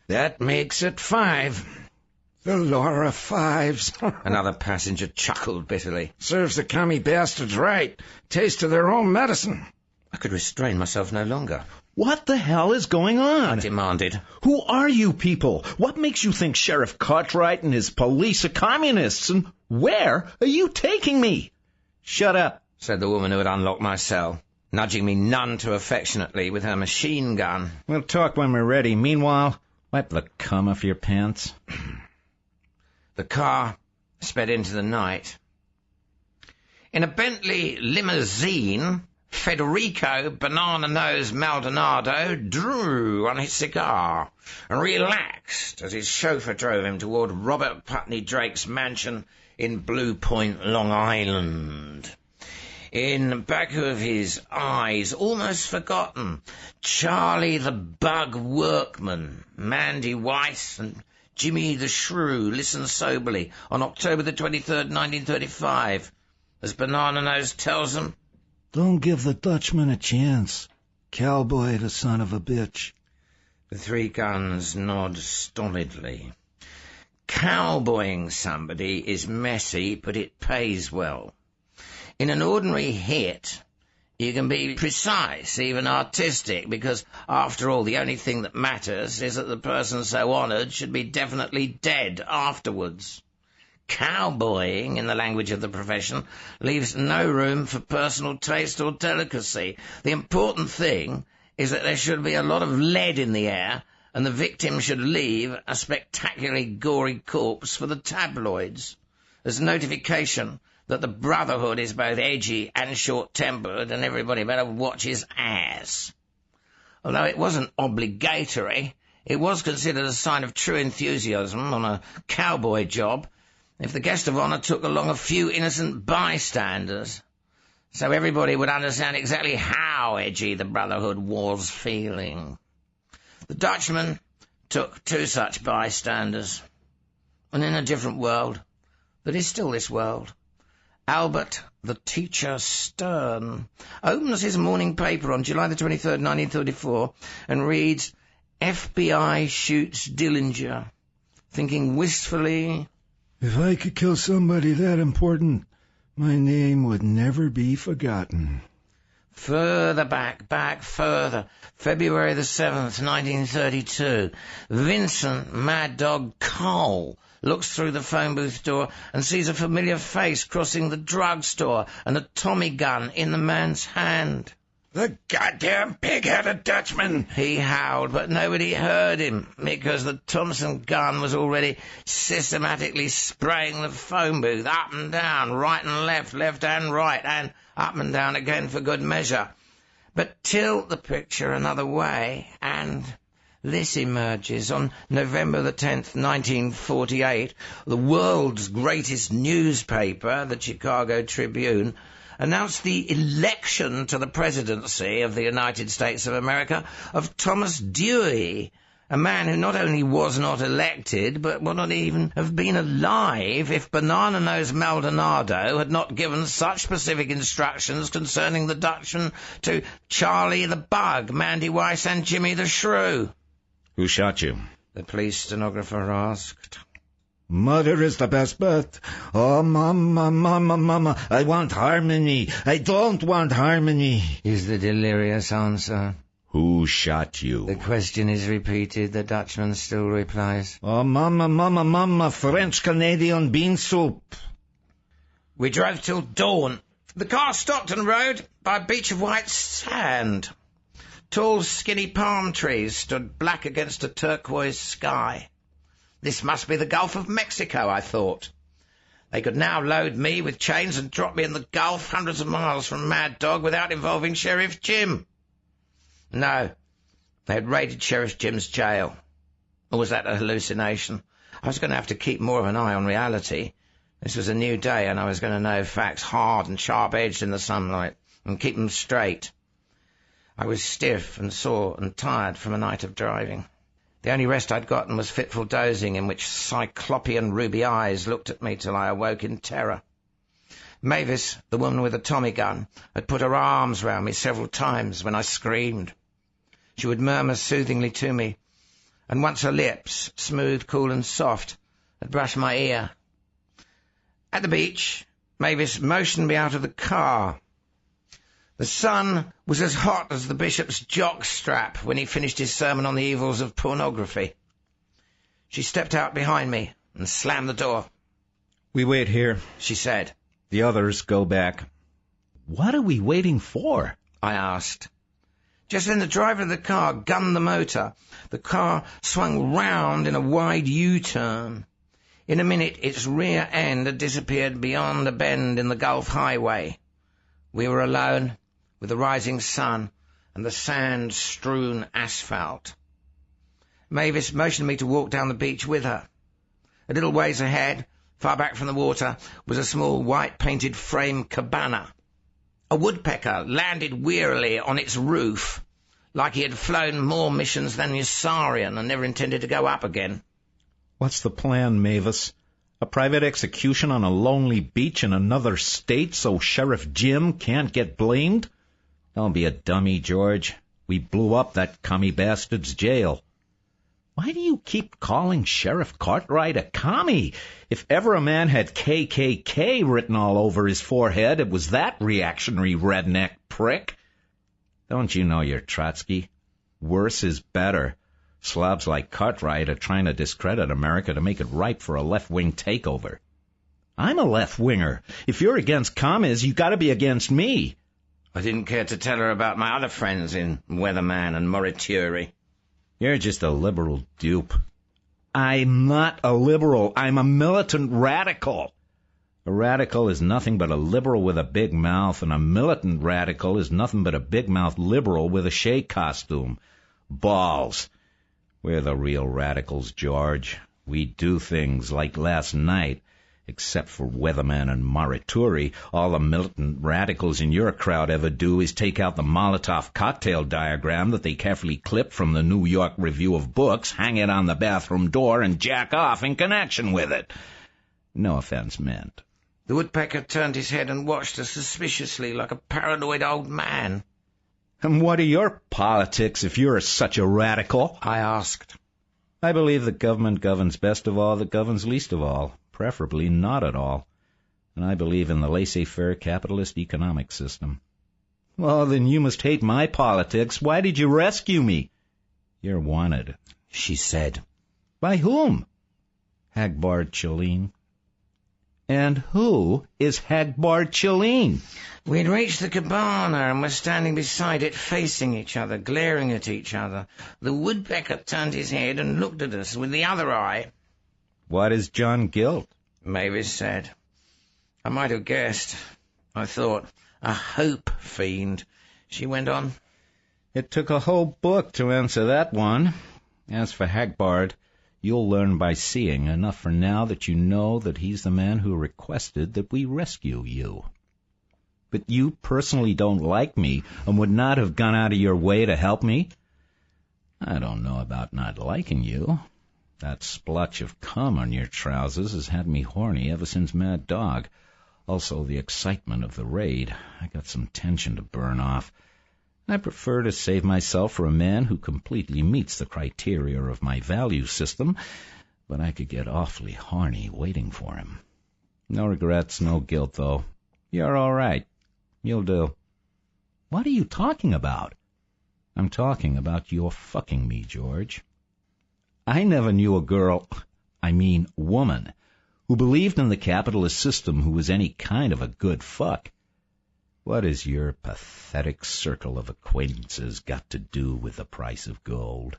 [SPEAKER 2] That makes it 5.
[SPEAKER 6] The Laura 5s.
[SPEAKER 1] Another passenger chuckled bitterly.
[SPEAKER 2] Serves the commie bastards right. Taste of their own medicine.
[SPEAKER 1] I could restrain myself no longer.
[SPEAKER 3] What the hell is going on?
[SPEAKER 1] I demanded.
[SPEAKER 3] Who are you people? What makes you think Sheriff Cartwright and his police are communists? And where are you taking me? Shut up,
[SPEAKER 1] said the woman who had unlocked my cell, nudging me none too affectionately with her machine gun.
[SPEAKER 3] We'll talk when we're ready. Meanwhile, wipe the cum off your pants.
[SPEAKER 1] The car sped into the night. In a Bentley limousine, Federico Banana-Nose Maldonado drew on his cigar and relaxed as his chauffeur drove him toward Robert Putney Drake's mansion in Blue Point, Long Island. In back of his eyes, almost forgotten, Charlie the Bug Workman, Mandy Weiss, and Jimmy the Shrew listened soberly on October the 23rd, 1935, as Banana-Nose tells them,
[SPEAKER 6] Don't give the Dutchman a chance. Cowboy, the son of a bitch.
[SPEAKER 1] The three guns nod stolidly. Cowboying somebody is messy, but it pays well. In an ordinary hit, you can be precise, even artistic, because, after all, the only thing that matters is that the person so honoured should be definitely dead afterwards. Cowboying, in the language of the profession, leaves no room for personal taste or delicacy. The important thing is that there should be a lot of lead in the air, and the victim should leave a spectacularly gory corpse for the tabloids, as notification that the Brotherhood is both edgy and short-tempered, and everybody better watch his ass. Although it wasn't obligatory, it was considered a sign of true enthusiasm on a cowboy job if the guest of honour took along a few innocent bystanders, so everybody would understand exactly how edgy the Brotherhood was feeling. The Dutchman took 2 such bystanders, and in a different world, that is still this world, Albert the Teacher Stern opens his morning paper on July the 23rd, 1934, and reads, FBI shoots Dillinger, thinking wistfully,
[SPEAKER 6] If I could kill somebody that important, my name would never be forgotten.
[SPEAKER 1] Further back further, February the 7th, 1932, Vincent Mad Dog Cole looks through the phone booth door and sees a familiar face crossing the drugstore and a Tommy gun in the man's hand.
[SPEAKER 2] The goddamn pig-headed Dutchman!
[SPEAKER 1] He howled, but nobody heard him, because the Thompson gun was already systematically spraying the phone booth up and down, right and left and right, and up and down again for good measure. But tilt the picture another way, and this emerges. On November the 10th, 1948, the world's greatest newspaper, the Chicago Tribune, announced the election to the presidency of the United States of America of Thomas Dewey A man who not only was not elected, but would not even have been alive if Banana-Nose Maldonado had not given such specific instructions concerning the Dutchman to Charlie the Bug, Mandy Weiss, and Jimmy the Shrew.
[SPEAKER 4] Who shot you?
[SPEAKER 1] The police stenographer asked.
[SPEAKER 6] Mother is the best bet. Oh, Mama, I want harmony. I don't want harmony,
[SPEAKER 1] is the delirious answer.
[SPEAKER 4] Who shot you?
[SPEAKER 1] The question is repeated. The Dutchman still replies.
[SPEAKER 6] Oh, Mama, French-Canadian bean soup.
[SPEAKER 1] We drove till dawn. The car stopped on the road by a beach of white sand. Tall, skinny palm trees stood black against a turquoise sky. This must be the Gulf of Mexico, I thought. They could now load me with chains and drop me in the Gulf hundreds of miles from Mad Dog without involving Sheriff Jim. No, they had raided Sheriff Jim's jail. Or was that a hallucination? I was going to have to keep more of an eye on reality. This was a new day, and I was going to know facts hard and sharp-edged in the sunlight, and keep them straight. I was stiff and sore and tired from a night of driving. The only rest I'd gotten was fitful dozing in which cyclopean ruby eyes looked at me till I awoke in terror. Mavis, the woman with the Tommy gun, had put her arms round me several times when I screamed. She would murmur soothingly to me, and once her lips, smooth, cool and soft, had brushed my ear. At the beach, Mavis motioned me out of the car. The sun was as hot as the bishop's jockstrap when he finished his sermon on the evils of pornography. She stepped out behind me and slammed the door.
[SPEAKER 3] We wait here,
[SPEAKER 1] she said.
[SPEAKER 3] The others go back. What are we waiting for?
[SPEAKER 1] I asked. Just then the driver of the car gunned the motor. The car swung round in a wide U-turn. In a minute its rear end had disappeared beyond a bend in the Gulf Highway. We were alone, with the rising sun and the sand-strewn asphalt. Mavis motioned me to walk down the beach with her. A little ways ahead, far back from the water, was a small white-painted frame cabana. A woodpecker landed wearily on its roof, like he had flown more missions than the Saurian and never intended to go up again.
[SPEAKER 3] What's the plan, Mavis? A private execution on a lonely beach in another state so Sheriff Jim can't get blamed? Don't be a dummy, George. We blew up that commie bastard's jail. Why do you keep calling Sheriff Cartwright a commie? If ever a man had KKK written all over his forehead, it was that reactionary redneck prick. Don't you know your Trotsky? Worse is better. Slobs like Cartwright are trying to discredit America to make it ripe for a left-wing takeover. I'm a left-winger. If you're against commies, you got to be against me.
[SPEAKER 1] I didn't care to tell her about my other friends in Weatherman and Morituri.
[SPEAKER 3] You're just a liberal dupe. I'm not a liberal. I'm a militant radical. A radical is nothing but a liberal with a big mouth, and a militant radical is nothing but a big-mouthed liberal with a shea costume. Balls. We're the real radicals, George. We do things like last night. Except for Weatherman and Morituri, all the militant radicals in your crowd ever do is take out the Molotov cocktail diagram that they carefully clipped from the New York Review of Books, hang it on the bathroom door, and jack off in connection with it. No offense meant.
[SPEAKER 1] The woodpecker turned his head and watched us suspiciously like a paranoid old man.
[SPEAKER 3] And what are your politics if you're such a radical?
[SPEAKER 1] I asked.
[SPEAKER 3] I believe the government governs best of all that governs least of all. Preferably not at all. And I believe in the laissez-faire capitalist economic system. Well, then you must hate my politics. Why did you rescue me? You're wanted,
[SPEAKER 1] she said.
[SPEAKER 3] By whom? Hagbard Chelene. And who is Hagbard Chelene?
[SPEAKER 1] We'd reached the cabana and were standing beside it, facing each other, glaring at each other. The woodpecker turned his head and looked at us with the other eye.
[SPEAKER 3] What is John Guilt?
[SPEAKER 1] Mavis said. I might have guessed. I thought, a hope fiend. She went on.
[SPEAKER 3] It took a whole book to answer that one. As for Hagbard, you'll learn by seeing, enough for now that you know that he's the man who requested that we rescue you. But you personally don't like me and would not have gone out of your way to help me? I don't know about not liking you. That splotch of cum on your trousers has had me horny ever since Mad Dog. Also, the excitement of the raid. I got some tension to burn off. I prefer to save myself for a man who completely meets the criteria of my value system, but I could get awfully horny waiting for him. No regrets, no guilt, though. You're all right. You'll do. What are you talking about? I'm talking about your fucking me, George. I never knew a girl, woman, who believed in the capitalist system who was any kind of a good fuck. What has your pathetic circle of acquaintances got to do with the price of gold?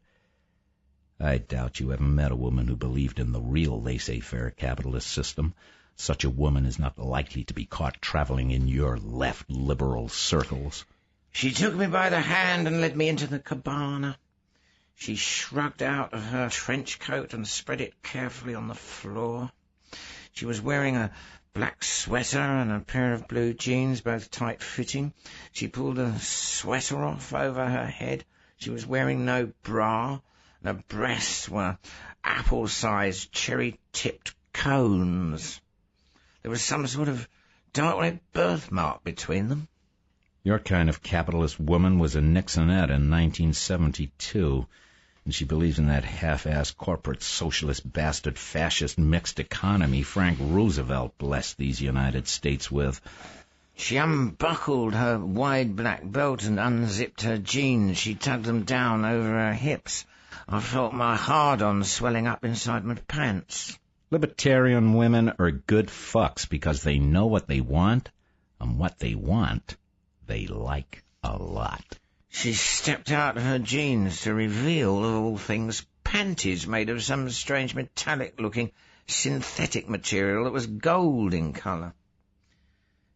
[SPEAKER 3] I doubt you ever met a woman who believed in the real laissez-faire capitalist system. Such a woman is not likely to be caught traveling in your left liberal circles.
[SPEAKER 1] She took me by the hand and led me into the cabana. She shrugged out of her trench coat and spread it carefully on the floor. She was wearing a black sweater and a pair of blue jeans, both tight-fitting. She pulled a sweater off over her head. She was wearing no bra, and her breasts were apple-sized, cherry-tipped cones. There was some sort of dark red birthmark between them.
[SPEAKER 3] Your kind of capitalist woman was a Nixonette in 1972, and she believes in that half-assed corporate socialist bastard fascist mixed economy Frank Roosevelt blessed these United States with.
[SPEAKER 1] She unbuckled her wide black belt and unzipped her jeans. She tugged them down over her hips. I felt my hard-on swelling up inside my pants.
[SPEAKER 3] Libertarian women are good fucks because they know what they want, and what they want they like a lot.
[SPEAKER 1] She stepped out of her jeans to reveal, of all things, panties made of some strange metallic-looking synthetic material that was gold in colour.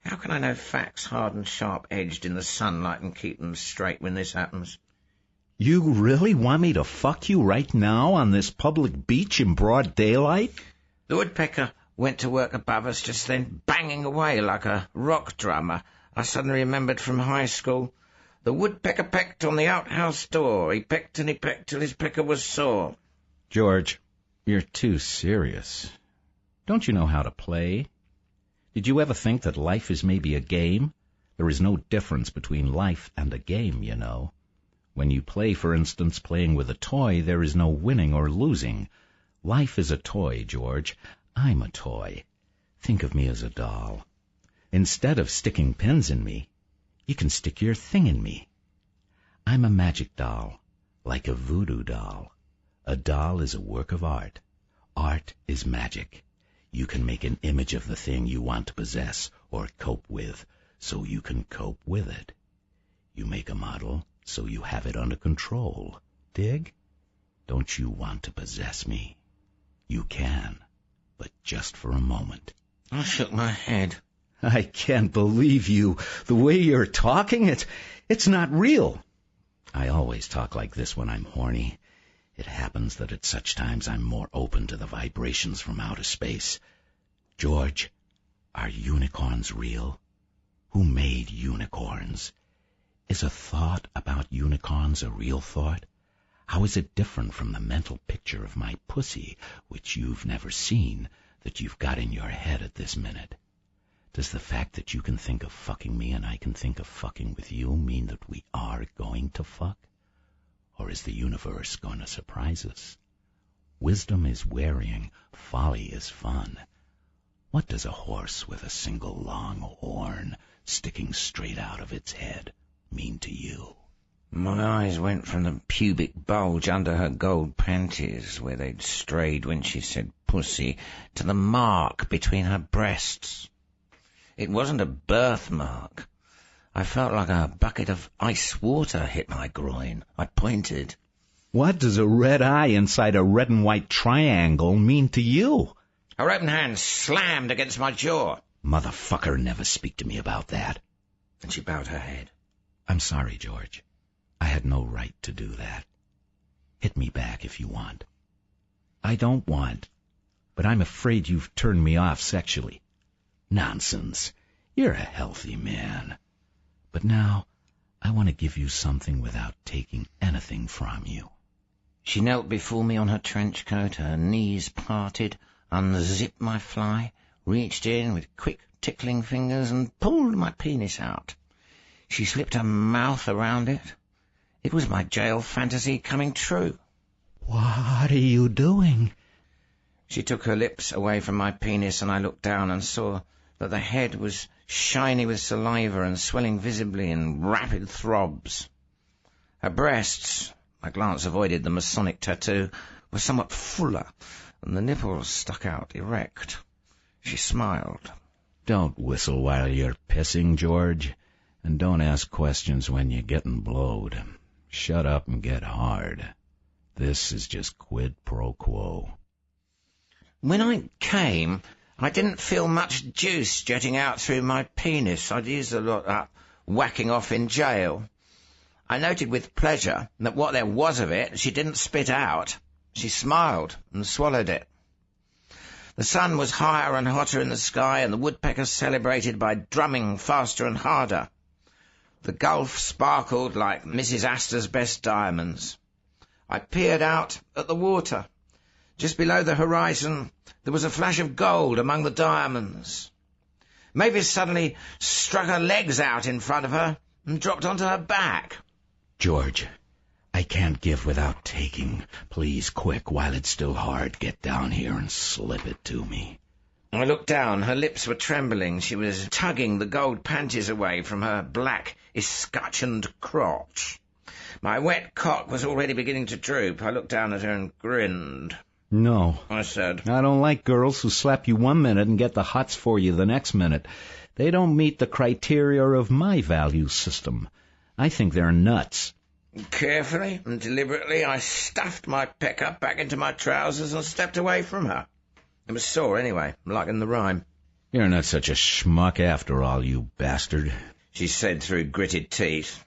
[SPEAKER 1] How can I know facts hard and sharp-edged in the sunlight and keep them straight when this happens?
[SPEAKER 3] You really want me to fuck you right now on this public beach in broad daylight?
[SPEAKER 1] The woodpecker went to work above us just then, banging away like a rock drummer. I suddenly remembered from high school. The woodpecker pecked on the outhouse door. He pecked and he pecked till his pecker was sore.
[SPEAKER 3] George, you're too serious. Don't you know how to play? Did you ever think that life is maybe a game? There is no difference between life and a game, you know. When you play, for instance, playing with a toy, there is no winning or losing. Life is a toy, George. I'm a toy. Think of me as a doll. Instead of sticking pins in me, you can stick your thing in me. I'm a magic doll, like a voodoo doll. A doll is a work of art. Art is magic. You can make an image of the thing you want to possess or cope with, so you can cope with it. You make a model, so you have it under control. Dig? Don't you want to possess me? You can, but just for a moment.
[SPEAKER 1] I shook my head.
[SPEAKER 3] I can't believe you. The way you're talking, it's not real. I always talk like this when I'm horny. It happens that at such times I'm more open to the vibrations from outer space. George, are unicorns real? Who made unicorns? Is a thought about unicorns a real thought? How is it different from the mental picture of my pussy, which you've never seen, that you've got in your head at this minute? Does the fact that you can think of fucking me and I can think of fucking with you mean that we are going to fuck? Or is the universe going to surprise us? Wisdom is wearying, folly is fun. What does a horse with a single long horn sticking straight out of its head mean to you?
[SPEAKER 1] My eyes went from the pubic bulge under her gold panties, where they'd strayed when she said pussy, to the mark between her breasts. It wasn't a birthmark. I felt like a bucket of ice water hit my groin. I pointed.
[SPEAKER 3] What does a red eye inside a red and white triangle mean to you?
[SPEAKER 1] Her open hand slammed against my jaw.
[SPEAKER 3] Motherfucker, never speak to me about that.
[SPEAKER 1] And she bowed her head.
[SPEAKER 3] I'm sorry, George. I had no right to do that. Hit me back if you want. I don't want, but I'm afraid you've turned me off sexually. Nonsense. You're a healthy man. But now, I want to give you something without taking anything from you.
[SPEAKER 1] She knelt before me on her trench coat, her knees parted, unzipped my fly, reached in with quick tickling fingers and pulled my penis out. She slipped her mouth around it. It was my jail fantasy coming true.
[SPEAKER 3] What are you doing?
[SPEAKER 1] She took her lips away from my penis, and I looked down and saw that the head was shiny with saliva and swelling visibly in rapid throbs. Her breasts, my glance avoided the Masonic tattoo, were somewhat fuller, and the nipples stuck out erect. She smiled.
[SPEAKER 5] Don't whistle while you're pissing, George, and don't ask questions when you're getting blowed. Shut up and get hard. This is just quid pro quo.
[SPEAKER 1] When I came, I didn't feel much juice jetting out through my penis. I'd used a lot up whacking off in jail. I noted with pleasure that what there was of it she didn't spit out. She smiled and swallowed it. The sun was higher and hotter in the sky, and the woodpeckers celebrated by drumming faster and harder. The Gulf sparkled like Mrs. Astor's best diamonds. I peered out at the water. Just below the horizon, there was a flash of gold among the diamonds. Mavis suddenly struck her legs out in front of her and dropped onto her back.
[SPEAKER 5] George, I can't give without taking. Please, quick, while it's still hard, get down here and slip it to me.
[SPEAKER 1] I looked down. Her lips were trembling. She was tugging the gold panties away from her black, escutcheoned crotch. My wet cock was already beginning to droop. I looked down at her and grinned.
[SPEAKER 3] No,
[SPEAKER 1] I said.
[SPEAKER 3] I don't like girls who slap you one minute and get the hots for you the next minute. They don't meet the criteria of my value system. I think they're nuts.
[SPEAKER 1] Carefully and deliberately, I stuffed my pecker back into my trousers and stepped away from her. It was sore anyway, like in the rhyme.
[SPEAKER 5] You're not such a schmuck after all, you bastard,
[SPEAKER 1] she said through gritted teeth.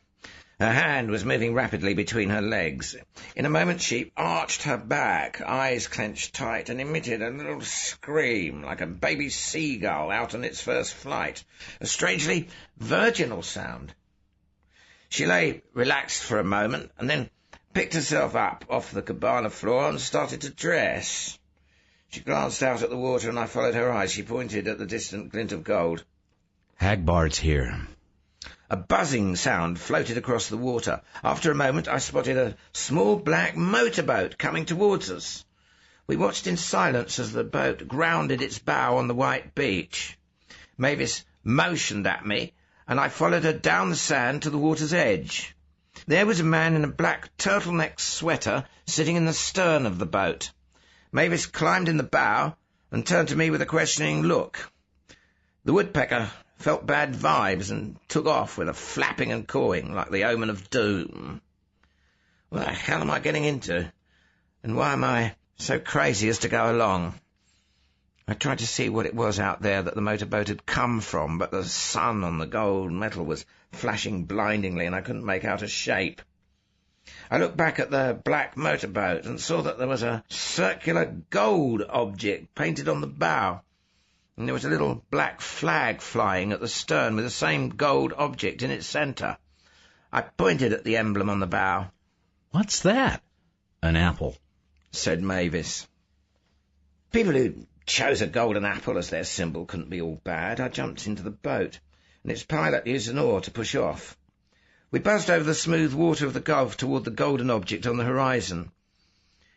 [SPEAKER 1] Her hand was moving rapidly between her legs. In a moment she arched her back, eyes clenched tight, and emitted a little scream like a baby seagull out on its first flight, a strangely virginal sound. She lay relaxed for a moment, and then picked herself up off the cabana floor and started to dress. She glanced out at the water, and I followed her eyes. She pointed at the distant glint of gold.
[SPEAKER 5] Hagbard's here.
[SPEAKER 1] A buzzing sound floated across the water. After a moment, I spotted a small black motorboat coming towards us. We watched in silence as the boat grounded its bow on the white beach. Mavis motioned at me, and I followed her down the sand to the water's edge. There was a man in a black turtleneck sweater sitting in the stern of the boat. Mavis climbed in the bow and turned to me with a questioning look. The woodpecker felt bad vibes and took off with a flapping and cawing like the omen of doom. What the hell am I getting into? And why am I so crazy as to go along? I tried to see what it was out there that the motorboat had come from, but the sun on the gold metal was flashing blindingly, and I couldn't make out a shape. I looked back at the black motorboat and saw that there was a circular gold object painted on the bow, and there was a little black flag flying at the stern with the same gold object in its centre. I pointed at the emblem on the bow.
[SPEAKER 3] What's that?
[SPEAKER 5] An apple,
[SPEAKER 1] said Mavis. People who chose a golden apple as their symbol couldn't be all bad. I jumped into the boat, and its pilot used an oar to push off. We buzzed over the smooth water of the Gulf toward the golden object on the horizon.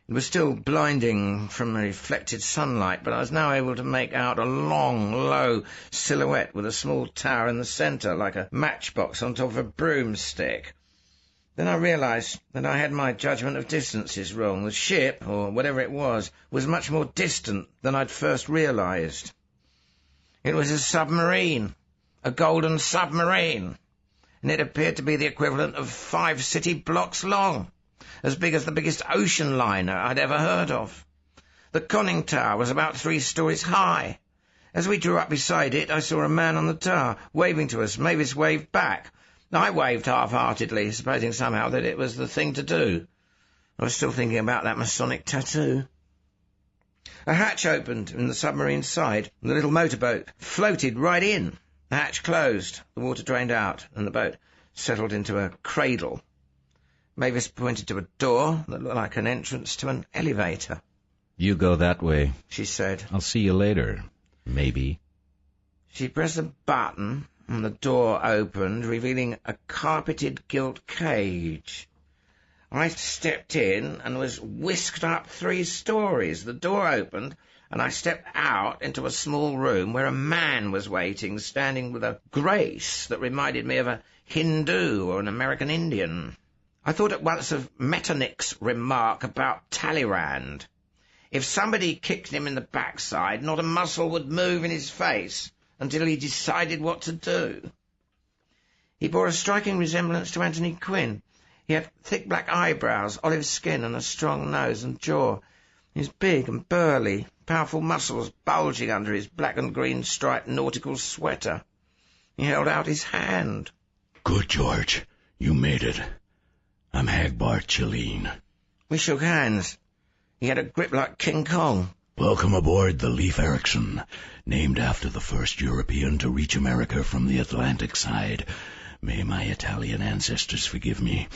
[SPEAKER 1] It was still blinding from the reflected sunlight, but I was now able to make out a long, low silhouette with a small tower in the centre, like a matchbox on top of a broomstick. Then I realised that I had my judgment of distances wrong. The ship, or whatever it was much more distant than I'd first realised. It was a submarine, a golden submarine, and it appeared to be the equivalent of 5 city blocks long, as big as the biggest ocean liner I'd ever heard of. The conning tower was about 3 stories high. As we drew up beside it, I saw a man on the tower, waving to us. Mavis waved back. I waved half-heartedly, supposing somehow that it was the thing to do. I was still thinking about that Masonic tattoo. A hatch opened in the submarine's side, and the little motorboat floated right in. The hatch closed, the water drained out, and the boat settled into a cradle. Mavis pointed to a door that looked like an entrance to an elevator.
[SPEAKER 3] You go that way,
[SPEAKER 1] she said.
[SPEAKER 3] I'll see you later. Maybe.
[SPEAKER 1] She pressed a button, and the door opened, revealing a carpeted gilt cage. I stepped in and was whisked up 3 stories. The door opened, and I stepped out into a small room where a man was waiting, standing with a grace that reminded me of a Hindu or an American Indian. I thought at once of Metternich's remark about Talleyrand. If somebody kicked him in the backside, not a muscle would move in his face until he decided what to do. He bore a striking resemblance to Anthony Quinn. He had thick black eyebrows, olive skin, and a strong nose and jaw. He was big and burly, powerful muscles bulging under his black and green striped nautical sweater. He held out his hand.
[SPEAKER 2] Good, George. You made it. I'm Hagbard Chileen.
[SPEAKER 1] We shook hands. He had a grip like King Kong.
[SPEAKER 2] Welcome aboard the Leif Erikson, named after the first European to reach America from the Atlantic side. May my Italian ancestors forgive me.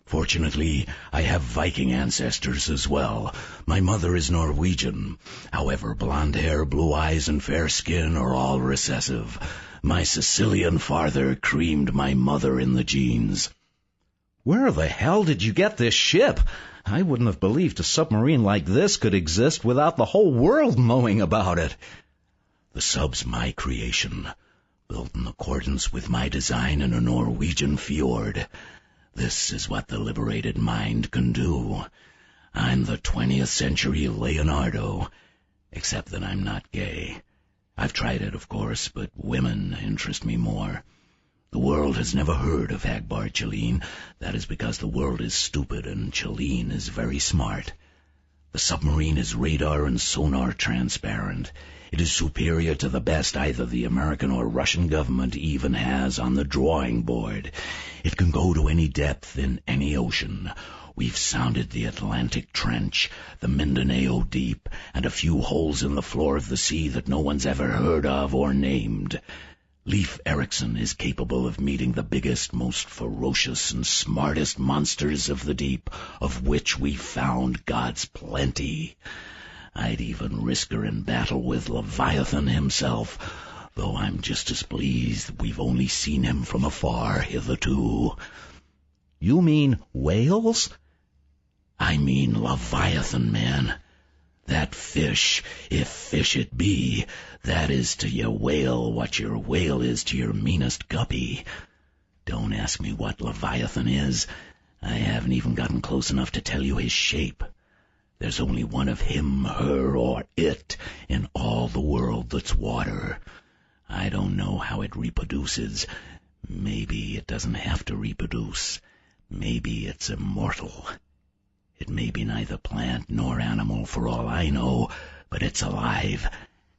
[SPEAKER 2] Fortunately, I have Viking ancestors as well. My mother is Norwegian. However, blonde hair, blue eyes, and fair skin are all recessive. My Sicilian father creamed my mother in the genes.
[SPEAKER 3] Where the hell did you get this ship? I wouldn't have believed a submarine like this could exist without the whole world knowing about it.
[SPEAKER 2] The sub's my creation, built in accordance with my design in a Norwegian fjord. This is what the liberated mind can do. I'm the 20th century Leonardo, except that I'm not gay. I've tried it, of course, but women interest me more. The world has never heard of Hagbard Chileen. That is because the world is stupid and Chileen is very smart. The submarine is radar and sonar transparent. It is superior to the best either the American or Russian government even has on the drawing board. It can go to any depth in any ocean. We've sounded the Atlantic Trench, the Mindanao Deep, and a few holes in the floor of the sea that no one's ever heard of or named. Leif Erikson is capable of meeting the biggest, most ferocious, and smartest monsters of the deep, of which we've found God's plenty. I'd even risk her in battle with Leviathan himself, though I'm just as pleased we've only seen him from afar hitherto.
[SPEAKER 3] You mean whales?
[SPEAKER 2] I mean Leviathan, man. That fish, if fish it be, that is to your whale what your whale is to your meanest guppy. Don't ask me what Leviathan is. I haven't even gotten close enough to tell you his shape. There's only one of him, her, or it in all the world that's water. I don't know how it reproduces. Maybe it doesn't have to reproduce. Maybe it's immortal. It may be neither plant nor animal for all I know, but it's alive,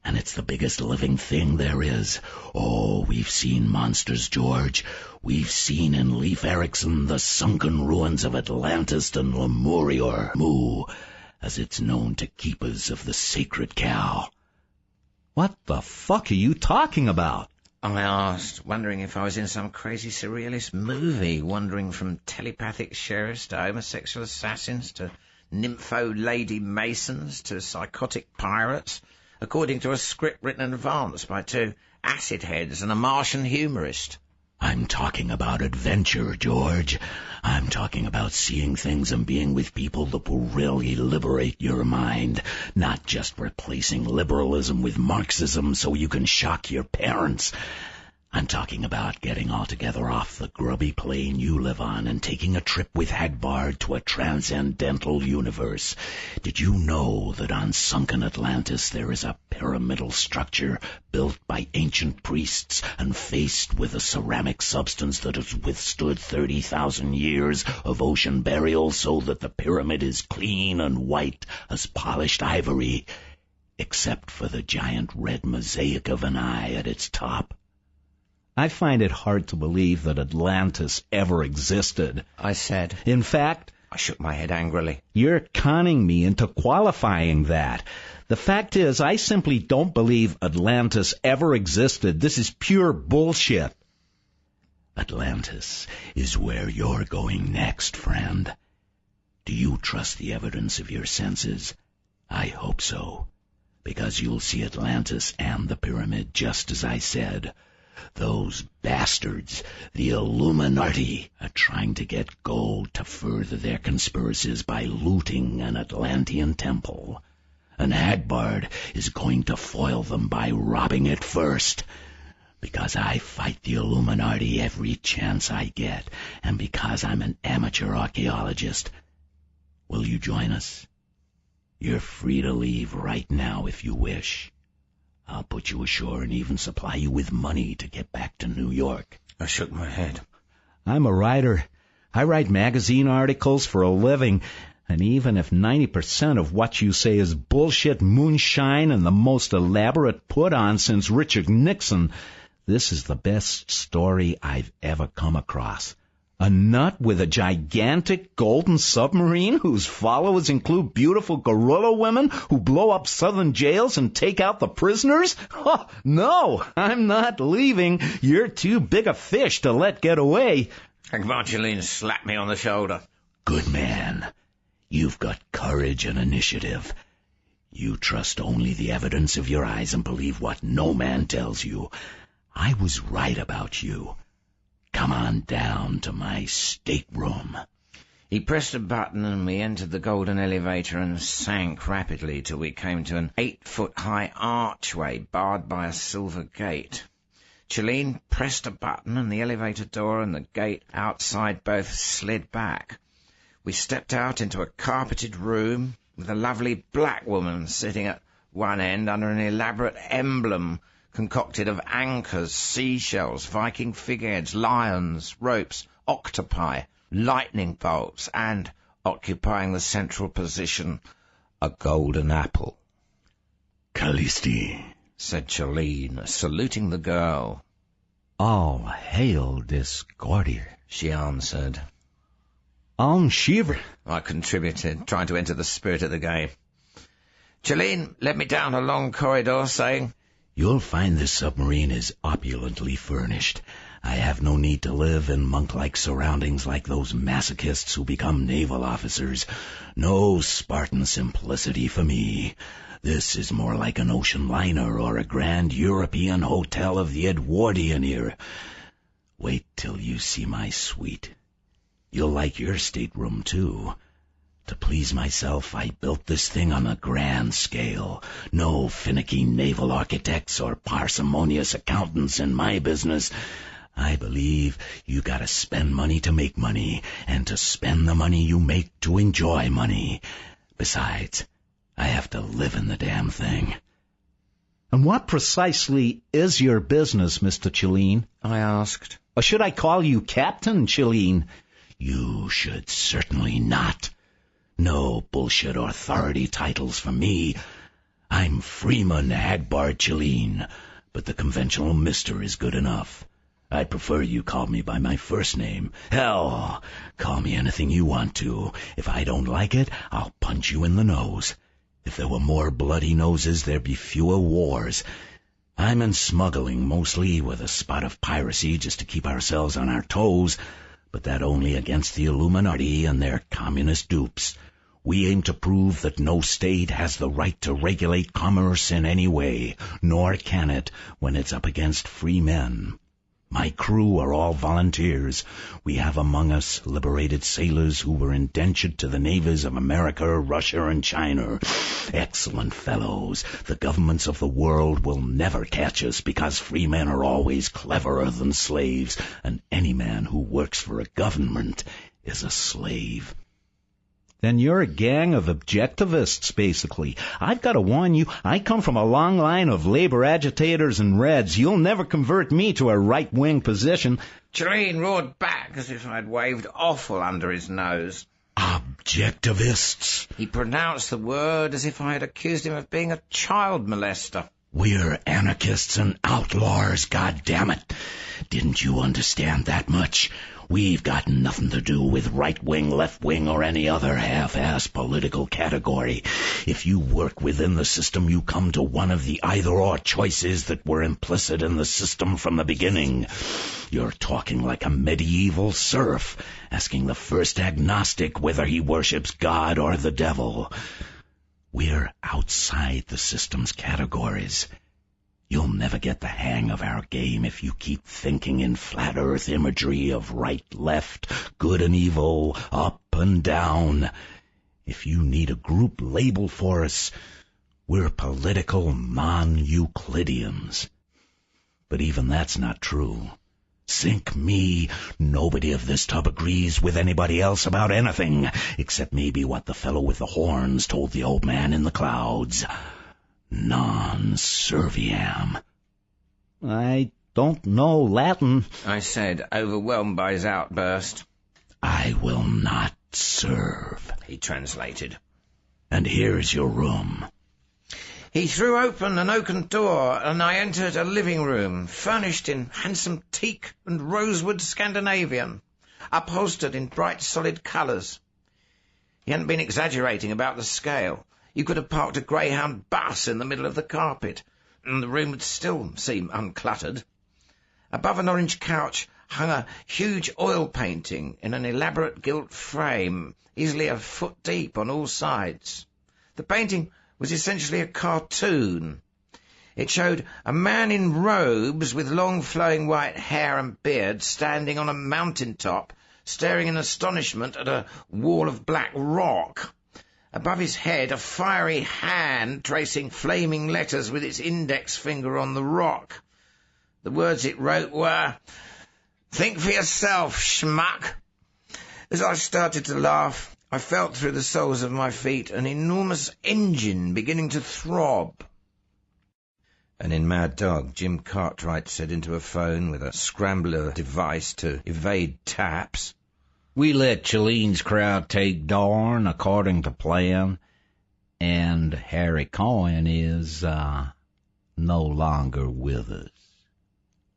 [SPEAKER 2] and it's the biggest living thing there is. Oh, we've seen monsters, George. We've seen in Leif Erikson the sunken ruins of Atlantis and Lemuria, Mu, as it's known to keepers of the sacred cow.
[SPEAKER 3] What the fuck are you talking about?
[SPEAKER 1] I asked, wondering if I was in some crazy surrealist movie, wandering from telepathic sheriffs to homosexual assassins to nympho-lady masons to psychotic pirates, according to a script written in advance by 2 acid heads and a Martian humorist.
[SPEAKER 2] I'm talking about adventure, George. I'm talking about seeing things and being with people that will really liberate your mind, not just replacing liberalism with Marxism so you can shock your parents. I'm talking about getting altogether off the grubby plane you live on and taking a trip with Hagbard to a transcendental universe. Did you know that on sunken Atlantis there is a pyramidal structure built by ancient priests and faced with a ceramic substance that has withstood 30,000 years of ocean burial so that the pyramid is clean and white as polished ivory, except for the giant red mosaic of an eye at its top?
[SPEAKER 3] I find it hard to believe that Atlantis ever existed,
[SPEAKER 1] I said.
[SPEAKER 3] In fact,
[SPEAKER 1] I shook my head angrily.
[SPEAKER 3] You're conning me into qualifying that. The fact is, I simply don't believe Atlantis ever existed. This is pure bullshit.
[SPEAKER 4] Atlantis is where you're going next, friend. Do you trust the evidence of your senses? I hope so, because you'll see Atlantis and the pyramid just as I said. Those bastards, the Illuminati, are trying to get gold to further their conspiracies by looting an Atlantean temple. And Hagbard is going to foil them by robbing it first. Because I fight the Illuminati every chance I get, and because I'm an amateur archaeologist. Will you join us? You're free to leave right now if you wish. I'll put you ashore and even supply you with money to get back to New York.
[SPEAKER 1] I shook my head.
[SPEAKER 3] I'm a writer. I write magazine articles for a living, and even if 90% of what you say is bullshit moonshine and the most elaborate put-on since Richard Nixon, this is the best story I've ever come across. A nut with a gigantic golden submarine whose followers include beautiful gorilla women who blow up southern jails and take out the prisoners? Oh, no, I'm not leaving. You're too big a fish to let get away.
[SPEAKER 1] Hagbard slapped me on the shoulder.
[SPEAKER 4] Good man. You've got courage and initiative. You trust only the evidence of your eyes and believe what no man tells you. I was right about you. Come on down to my stateroom.
[SPEAKER 1] He pressed a button and we entered the golden elevator and sank rapidly till we came to an 8-foot-high archway barred by a silver gate. Chelene pressed a button and the elevator door and the gate outside both slid back. We stepped out into a carpeted room with a lovely black woman sitting at one end under an elaborate emblem concocted of anchors, seashells, Viking figureheads, lions, ropes, octopi, lightning bolts, and, occupying the central position, a golden apple.
[SPEAKER 4] Callisti,
[SPEAKER 1] said Chelene, saluting the girl.
[SPEAKER 3] All hail Discordier,
[SPEAKER 1] she answered.
[SPEAKER 3] On shiver,
[SPEAKER 1] I contributed, trying to enter the spirit of the game. Chelene led me down a long corridor, saying,
[SPEAKER 4] You'll find this submarine is opulently furnished. I have no need to live in monk-like surroundings like those masochists who become naval officers. No Spartan simplicity for me. This is more like an ocean liner or a grand European hotel of the Edwardian era. Wait till you see my suite. You'll like your stateroom, too. To please myself, I built this thing on a grand scale. No finicky naval architects or parsimonious accountants in my business. I believe you gotta spend money to make money, and to spend the money you make to enjoy money. Besides, I have to live in the damn thing.
[SPEAKER 3] And what precisely is your business, Mr. Chelene?
[SPEAKER 1] I asked.
[SPEAKER 3] Or should I call you Captain Chelene?
[SPEAKER 4] You should certainly not. No bullshit authority titles for me. I'm Freeman Hagbard Chelene, but the conventional Mr. is good enough. I'd prefer you call me by my first name. Hell, call me anything you want to. If I don't like it, I'll punch you in the nose. If there were more bloody noses, there'd be fewer wars. I'm in smuggling, mostly with a spot of piracy just to keep ourselves on our toes, but that only against the Illuminati and their communist dupes. We aim to prove that no state has the right to regulate commerce in any way, nor can it when it's up against free men. My crew are all volunteers. We have among us liberated sailors who were indentured to the navies of America, Russia, and China. Excellent fellows. The governments of the world will never catch us because free men are always cleverer than slaves, and any man who works for a government is a slave.
[SPEAKER 3] Then you're a gang of objectivists, basically. I've got to warn you, I come from a long line of labor agitators and Reds. You'll never convert me to a right-wing position.
[SPEAKER 1] Chelene roared back as if I'd waved offal under his nose.
[SPEAKER 4] Objectivists?
[SPEAKER 1] He pronounced the word as if I had accused him of being a child molester.
[SPEAKER 4] We're anarchists and outlaws, goddammit. Didn't you understand that much? We've got nothing to do with right wing, left wing, or any other half-ass political category. If you work within the system, you come to one of the either-or choices that were implicit in the system from the beginning. You're talking like a medieval serf, asking the first agnostic whether he worships God or the devil. We're outside the system's categories. You'll never get the hang of our game if you keep thinking in flat earth imagery of right, left, good and evil, up and down. If you need a group label for us, we're political non-Euclideans. But even that's not true. Sink me, nobody of this tub agrees with anybody else about anything, except maybe what the fellow with the horns told the old man in the clouds. Non serviam.
[SPEAKER 3] I don't know Latin,
[SPEAKER 1] I said, overwhelmed by his outburst.
[SPEAKER 4] I will not serve,
[SPEAKER 1] he translated.
[SPEAKER 4] And here's your room.
[SPEAKER 1] He threw open an oaken door, and I entered a living room, furnished in handsome teak and rosewood Scandinavian, upholstered in bright solid colours. He hadn't been exaggerating about the scale. You could have parked a greyhound bus in the middle of the carpet, and the room would still seem uncluttered. Above an orange couch hung a huge oil painting in an elaborate gilt frame, easily a foot deep on all sides. The painting was essentially a cartoon. It showed a man in robes with long flowing white hair and beard standing on a mountain top, staring in astonishment at a wall of black rock. Above his head, a fiery hand tracing flaming letters with its index finger on the rock. The words it wrote were, "Think for yourself, schmuck." As I started to laugh, I felt through the soles of my feet an enormous engine beginning to throb. And in Mad Dog, Jim Cartwright said into a phone with a scrambler device to evade taps,
[SPEAKER 3] "We let Chalene's crowd take Dorn according to plan, and Harry Cohen is, no longer with us."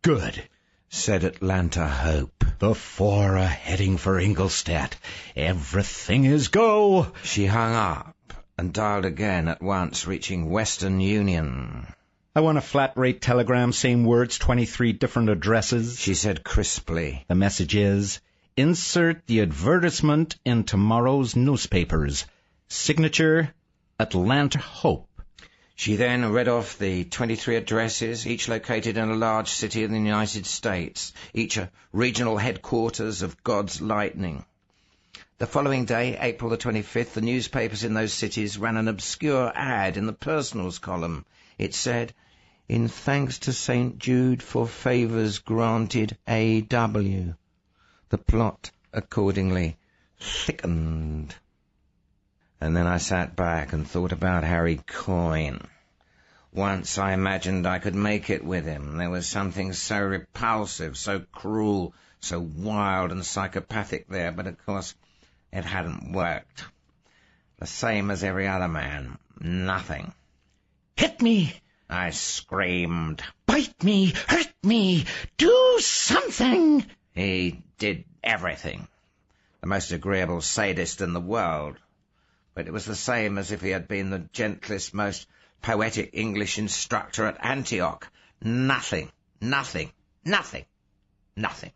[SPEAKER 4] Good,
[SPEAKER 1] said Atlanta Hope.
[SPEAKER 4] The four are heading for Ingolstadt. Everything is go.
[SPEAKER 1] She hung up and dialed again at once, reaching Western Union.
[SPEAKER 3] "I want a flat-rate telegram, same words, 23 different addresses,"
[SPEAKER 1] she said crisply.
[SPEAKER 3] "The message is, insert the advertisement in tomorrow's newspapers. Signature, Atlanta Hope."
[SPEAKER 1] She then read off the 23 addresses, each located in a large city in the United States, each a regional headquarters of God's Lightning. The following day, April the 25th, the newspapers in those cities ran an obscure ad in the personals column. It said, "In thanks to St. Jude for favours granted A.W." The plot, accordingly, thickened. And then I sat back and thought about Harry Coyne. Once I imagined I could make it with him. There was something so repulsive, so cruel, so wild and psychopathic there, but of course it hadn't worked. The same as every other man. Nothing.
[SPEAKER 4] "Hit me!"
[SPEAKER 1] I screamed.
[SPEAKER 4] "Bite me! Hurt me! Do something!"
[SPEAKER 1] He did everything. The most agreeable sadist in the world. But it was the same as if he had been the gentlest, most poetic English instructor at Antioch. Nothing, nothing, nothing, nothing.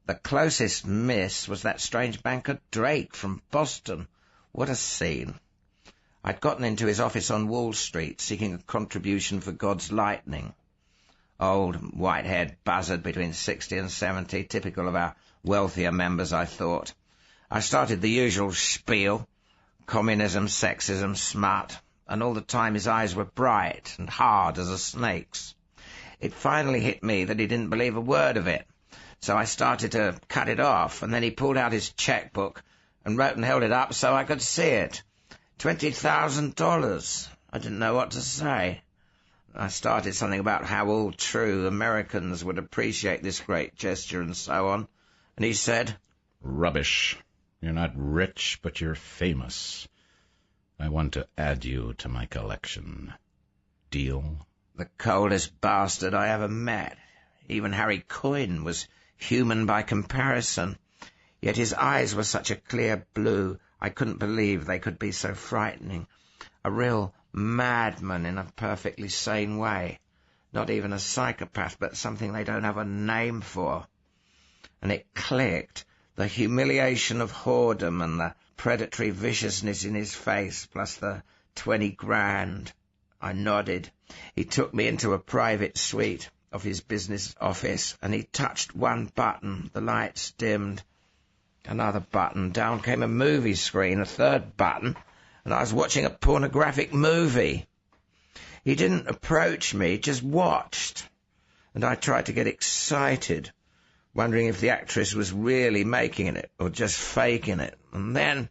[SPEAKER 1] The closest miss was that strange banker Drake from Boston. What a scene. I'd gotten into his office on Wall Street, seeking a contribution for God's Lightning. Old, white-haired buzzard between 60 and 70, typical of our wealthier members, I thought. I started the usual spiel. Communism, sexism, smut, and all the time his eyes were bright and hard as a snake's. It finally hit me that he didn't believe a word of it, so I started to cut it off, and then he pulled out his checkbook and wrote and held it up so I could see it. $20,000. I didn't know what to say. I started something about how all true Americans would appreciate this great gesture and so on, and he said,
[SPEAKER 5] "Rubbish. You're not rich, but you're famous. I want to add you to my collection. Deal?"
[SPEAKER 1] The coldest bastard I ever met. Even Harry Coyne was human by comparison. Yet his eyes were such a clear blue, I couldn't believe they could be so frightening. A real madman in a perfectly sane way. Not even a psychopath, but something they don't have a name for. And it clicked. The humiliation of whoredom and the predatory viciousness in his face, plus the 20 grand. I nodded. He took me into a private suite of his business office, and he touched one button. The lights dimmed. Another button. Down came a movie screen. A third button, and I was watching a pornographic movie. He didn't approach me, just watched. And I tried to get excited, wondering if the actress was really making it or just faking it. And then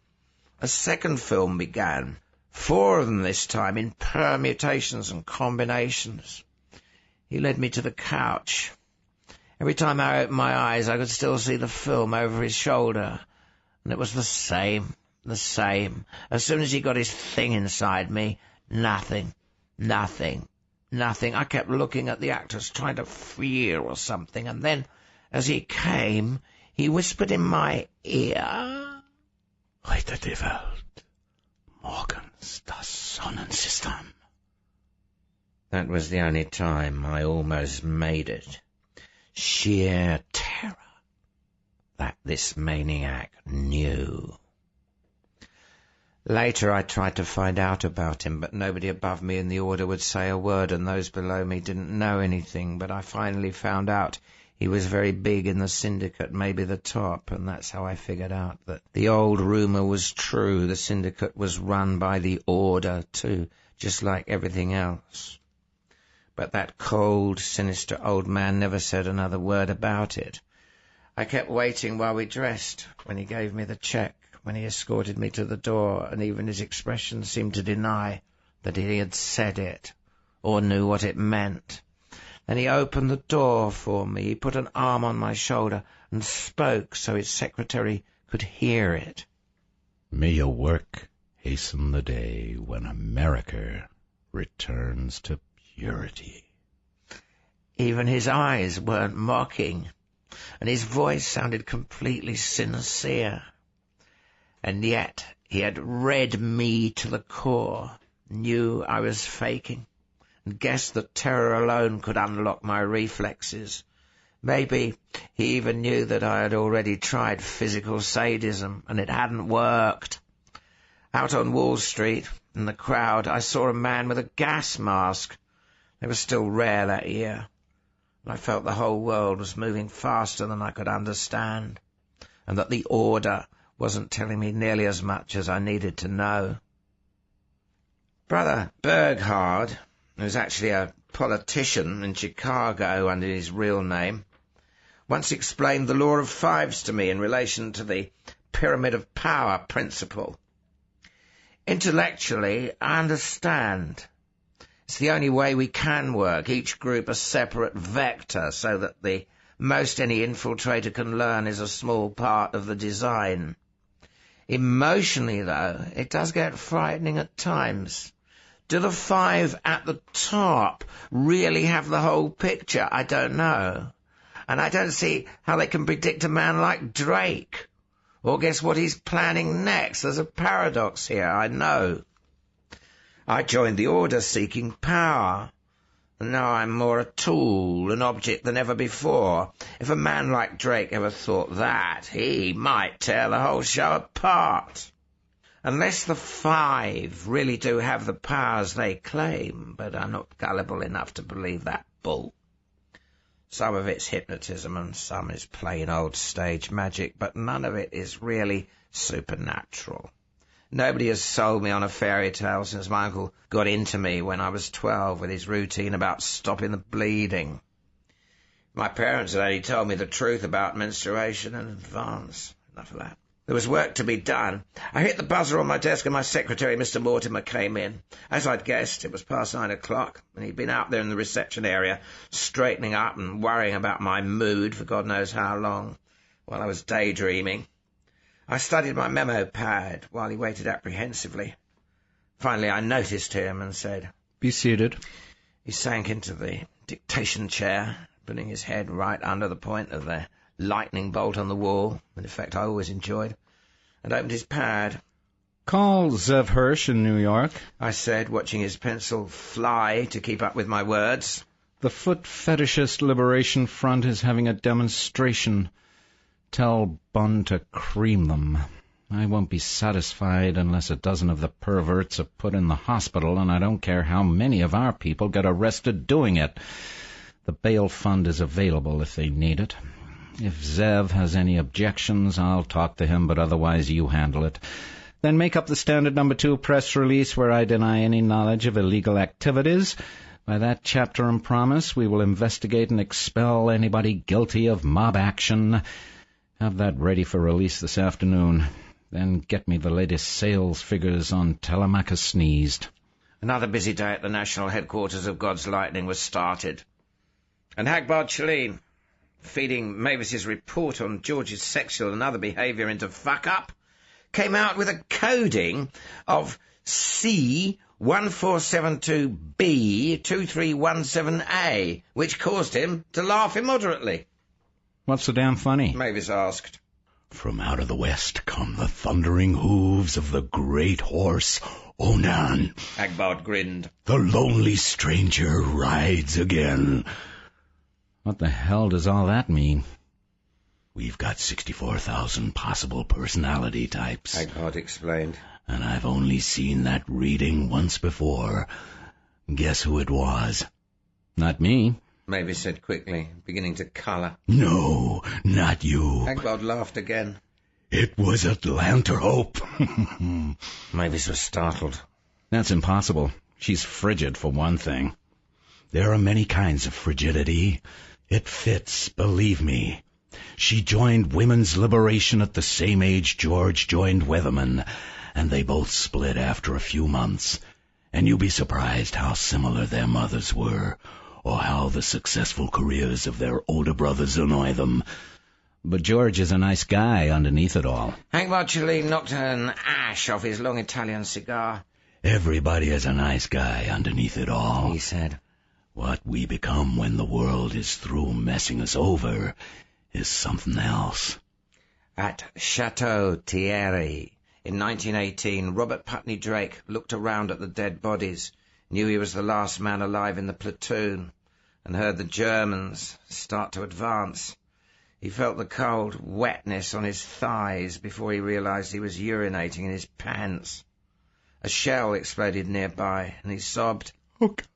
[SPEAKER 1] a second film began. 4 of them this time, in permutations and combinations. He led me to the couch. Every time I opened my eyes, I could still see the film over his shoulder. And it was the same. As soon as he got his thing inside me, nothing. I kept looking at the actors, trying to feel or something, and then, as he came, he whispered in my ear,
[SPEAKER 5] Heute die Welt, morgens das Sonnensystem.
[SPEAKER 1] That was the only time I almost made it. Sheer terror that this maniac knew. Later I tried to find out about him, but nobody above me in the order would say a word, and those below me didn't know anything. But I finally found out he was very big in the syndicate, maybe the top, and that's how I figured out that the old rumour was true. The syndicate was run by the order too, just like everything else. But that cold, sinister old man never said another word about it. I kept waiting while we dressed, when he gave me the cheque, when he escorted me to the door, and even his expression seemed to deny that he had said it, or knew what it meant. Then he opened the door for me. He put an arm on my shoulder and spoke so his secretary could hear it.
[SPEAKER 5] May your work hasten the day when America returns to purity.
[SPEAKER 1] Even his eyes weren't mocking, and his voice sounded completely sincere. And yet he had read me to the core, knew I was faking, and guessed that terror alone could unlock my reflexes. Maybe he even knew that I had already tried physical sadism, and it hadn't worked. Out on Wall Street, in the crowd, I saw a man with a gas mask. They were still rare that year, and I felt the whole world was moving faster than I could understand, and that the order wasn't telling me nearly as much as I needed to know. Brother Burghard, who was actually a politician in Chicago under his real name, once explained the law of fives to me in relation to the pyramid of power principle. Intellectually, I understand. It's the only way we can work, each group a separate vector, so that the most any infiltrator can learn is a small part of the design. Emotionally, though, it does get frightening at times. Do the 5 at the top really have the whole picture? I don't know. And I don't see how they can predict a man like Drake, or guess what he's planning next. There's a paradox here, I know. I joined the order seeking power, and now I'm more a tool, an object than ever before. If a man like Drake ever thought that, he might tear the whole show apart. Unless the 5 really do have the powers they claim, but I'm not gullible enough to believe that bull. Some of it's hypnotism and some is plain old stage magic, but none of it is really supernatural. Nobody has sold me on a fairy tale since my uncle got into me when I was 12 with his routine about stopping the bleeding. My parents had only told me the truth about menstruation in advance. Enough of that. There was work to be done. I hit the buzzer on my desk and my secretary, Mr. Mortimer, came in. As I'd guessed, it was past 9 o'clock, and he'd been out there in the reception area, straightening up and worrying about my mood for God knows how long, while I was daydreaming. I studied my memo pad while he waited apprehensively. Finally, I noticed him and said,
[SPEAKER 5] Be seated.
[SPEAKER 1] He sank into the dictation chair, putting his head right under the point of the lightning bolt on the wall, an effect I always enjoyed, and opened his pad.
[SPEAKER 3] Call Zev Hirsch in New York,
[SPEAKER 1] I said, watching his pencil fly to keep up with my words.
[SPEAKER 3] The Foot Fetishist Liberation Front is having a demonstration. Tell Bunn to cream them. I won't be satisfied unless a dozen of the perverts are put in the hospital, and I don't care how many of our people get arrested doing it. The bail fund is available if they need it. If Zev has any objections, I'll talk to him, but otherwise you handle it. Then make up the standard number 2 press release where I deny any knowledge of illegal activities. By that chapter and promise, we will investigate and expel anybody guilty of mob action. Have that ready for release this afternoon. Then get me the latest sales figures on Telemachus Sneezed.
[SPEAKER 1] Another busy day at the national headquarters of God's Lightning was started. And Hagbard Chelene, feeding Mavis's report on George's sexual and other behaviour into fuck-up, came out with a coding of C1472B2317A, which caused him to laugh immoderately.
[SPEAKER 3] What's so damn funny?
[SPEAKER 1] Mavis asked.
[SPEAKER 2] From out of the west come the thundering hooves of the great horse Onan.
[SPEAKER 1] Hagbard grinned.
[SPEAKER 2] The lonely stranger rides again.
[SPEAKER 3] What the hell does all that mean?
[SPEAKER 2] We've got 64,000 possible personality types.
[SPEAKER 1] Hagbard explained.
[SPEAKER 2] And I've only seen that reading once before. Guess who it was?
[SPEAKER 3] Not me.
[SPEAKER 1] Mavis said quickly, beginning to colour.
[SPEAKER 2] No, not you.
[SPEAKER 1] Hagbard laughed again.
[SPEAKER 2] It was Atlanterhope.
[SPEAKER 1] Mavis was startled.
[SPEAKER 3] That's impossible. She's frigid, for one thing.
[SPEAKER 2] There are many kinds of frigidity. It fits, believe me. She joined women's liberation at the same age George joined Weatherman, and they both split after a few months. And you'll be surprised how similar their mothers were, or how the successful careers of their older brothers annoy them.
[SPEAKER 3] But George is a nice guy underneath it all.
[SPEAKER 1] Hagbard Chelene knocked an ash off his long Italian cigar.
[SPEAKER 2] Everybody is a nice guy underneath it all,
[SPEAKER 1] he said.
[SPEAKER 2] What we become when the world is through messing us over is something else.
[SPEAKER 1] At Chateau Thierry in 1918, Robert Putney Drake looked around at the dead bodies, knew he was the last man alive in the platoon, and heard the Germans start to advance. He felt the cold wetness on his thighs before he realized he was urinating in his pants. A shell exploded nearby, and he sobbed,
[SPEAKER 7] "Oh, God,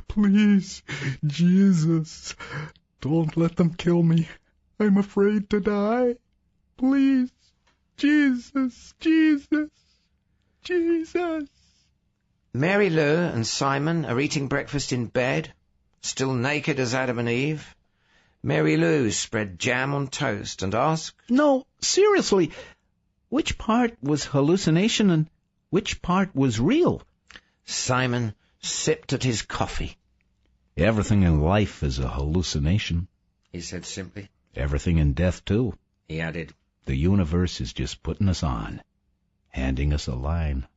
[SPEAKER 7] please, Jesus, don't let them kill me. I'm afraid to die. Please, Jesus, Jesus, Jesus."
[SPEAKER 1] Mary Lou and Simon are eating breakfast in bed, still naked as Adam and Eve. Mary Lou spread jam on toast and asked,
[SPEAKER 3] No, seriously, which part was hallucination and which part was real?
[SPEAKER 1] Simon sipped at his coffee.
[SPEAKER 3] Everything in life is a hallucination,
[SPEAKER 1] he said simply.
[SPEAKER 3] Everything in death, too.
[SPEAKER 1] He added,
[SPEAKER 3] The universe is just putting us on, handing us a line.